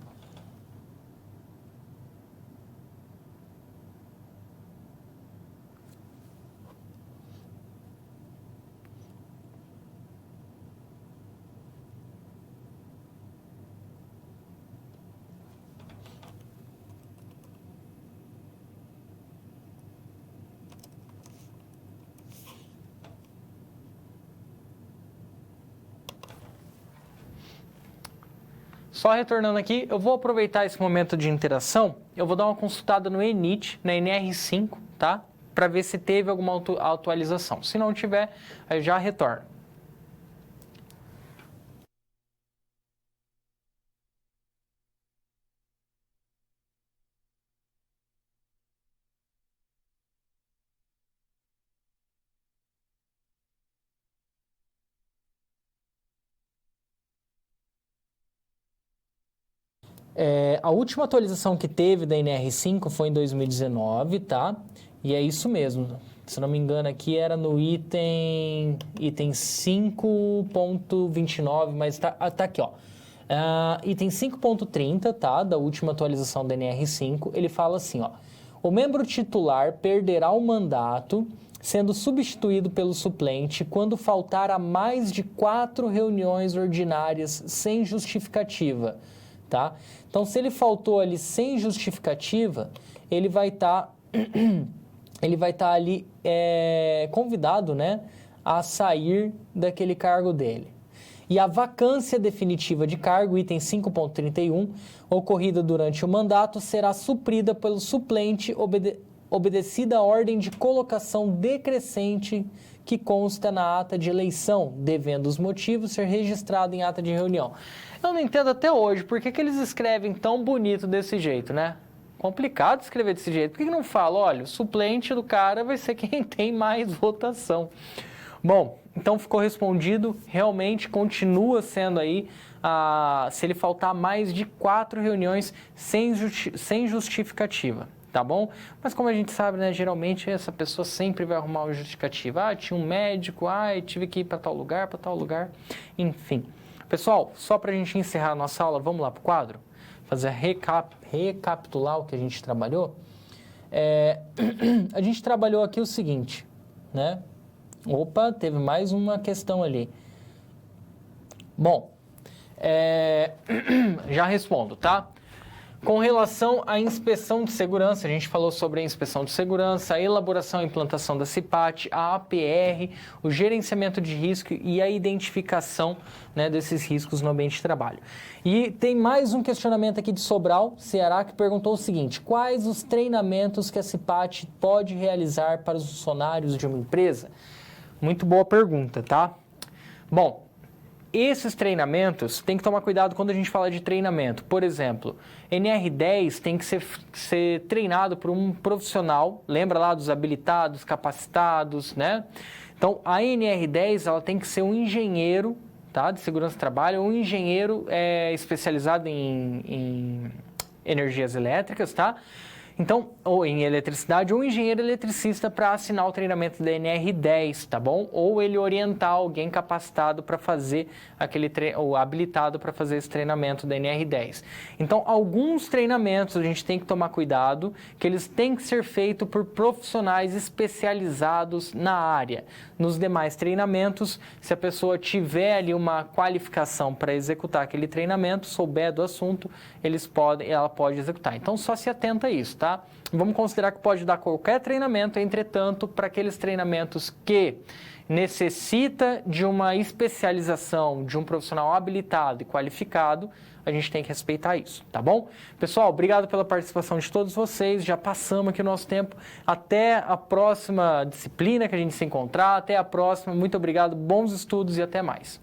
Só retornando aqui, eu vou aproveitar esse momento de interação, eu vou dar uma consultada no ENIT, na NR5, tá? Para ver se teve alguma atualização. Se não tiver, eu já retorno. A última atualização que teve da NR5 foi em 2019, tá? E é isso mesmo. Se não me engano, aqui era no item 5.29, mas tá aqui, ó. Item 5.30, tá? Da última atualização da NR5, ele fala assim, ó. O membro titular perderá o mandato sendo substituído pelo suplente quando faltar a mais de 4 reuniões ordinárias sem justificativa. Tá? Então, se ele faltou ali sem justificativa, ele vai estar ali convidado, né, a sair daquele cargo dele. E a vacância definitiva de cargo, item 5.31, ocorrida durante o mandato, será suprida pelo suplente obedecida a ordem de colocação decrescente que consta na ata de eleição, devendo os motivos ser registrado em ata de reunião. Eu não entendo até hoje por que eles escrevem tão bonito desse jeito, né? Complicado escrever desse jeito. Por que não fala, olha, o suplente do cara vai ser quem tem mais votação? Bom, então ficou respondido, realmente continua sendo aí, se ele faltar mais de 4 reuniões sem justificativa. Tá bom? Mas como a gente sabe, né, geralmente essa pessoa sempre vai arrumar uma justificativa. Tinha um médico, tive que ir para tal lugar, enfim. Pessoal, só para a gente encerrar a nossa aula, vamos lá para o quadro? Fazer recapitular o que a gente trabalhou. A gente trabalhou aqui o seguinte, né? Opa, teve mais uma questão ali. Bom, já respondo, tá? Com relação à inspeção de segurança, a gente falou sobre a inspeção de segurança, a elaboração e implantação da CIPAT, a APR, o gerenciamento de risco e a identificação, né, desses riscos no ambiente de trabalho. E tem mais um questionamento aqui de Sobral, Ceará, que perguntou o seguinte: quais os treinamentos que a CIPAT pode realizar para os funcionários de uma empresa? Muito boa pergunta, tá? Bom, esses treinamentos, tem que tomar cuidado quando a gente fala de treinamento. Por exemplo, NR10 tem que ser treinado por um profissional, lembra lá dos habilitados, capacitados, né? Então, a NR10 ela tem que ser um engenheiro, tá, de segurança do trabalho, um engenheiro especializado em energias elétricas, tá? Então, ou em eletricidade, ou um engenheiro eletricista para assinar o treinamento da NR10, tá bom? Ou ele orientar alguém capacitado para fazer ou habilitado para fazer esse treinamento da NR10. Então, alguns treinamentos a gente tem que tomar cuidado, que eles têm que ser feitos por profissionais especializados na área. Nos demais treinamentos, se a pessoa tiver ali uma qualificação para executar aquele treinamento, souber do assunto, ela pode executar. Então, só se atenta a isso, tá? Vamos considerar que pode dar qualquer treinamento, entretanto, para aqueles treinamentos que necessita de uma especialização de um profissional habilitado e qualificado, a gente tem que respeitar isso, tá bom? Pessoal, obrigado pela participação de todos vocês, já passamos aqui o nosso tempo, até a próxima disciplina que a gente se encontrar, até a próxima, muito obrigado, bons estudos e até mais.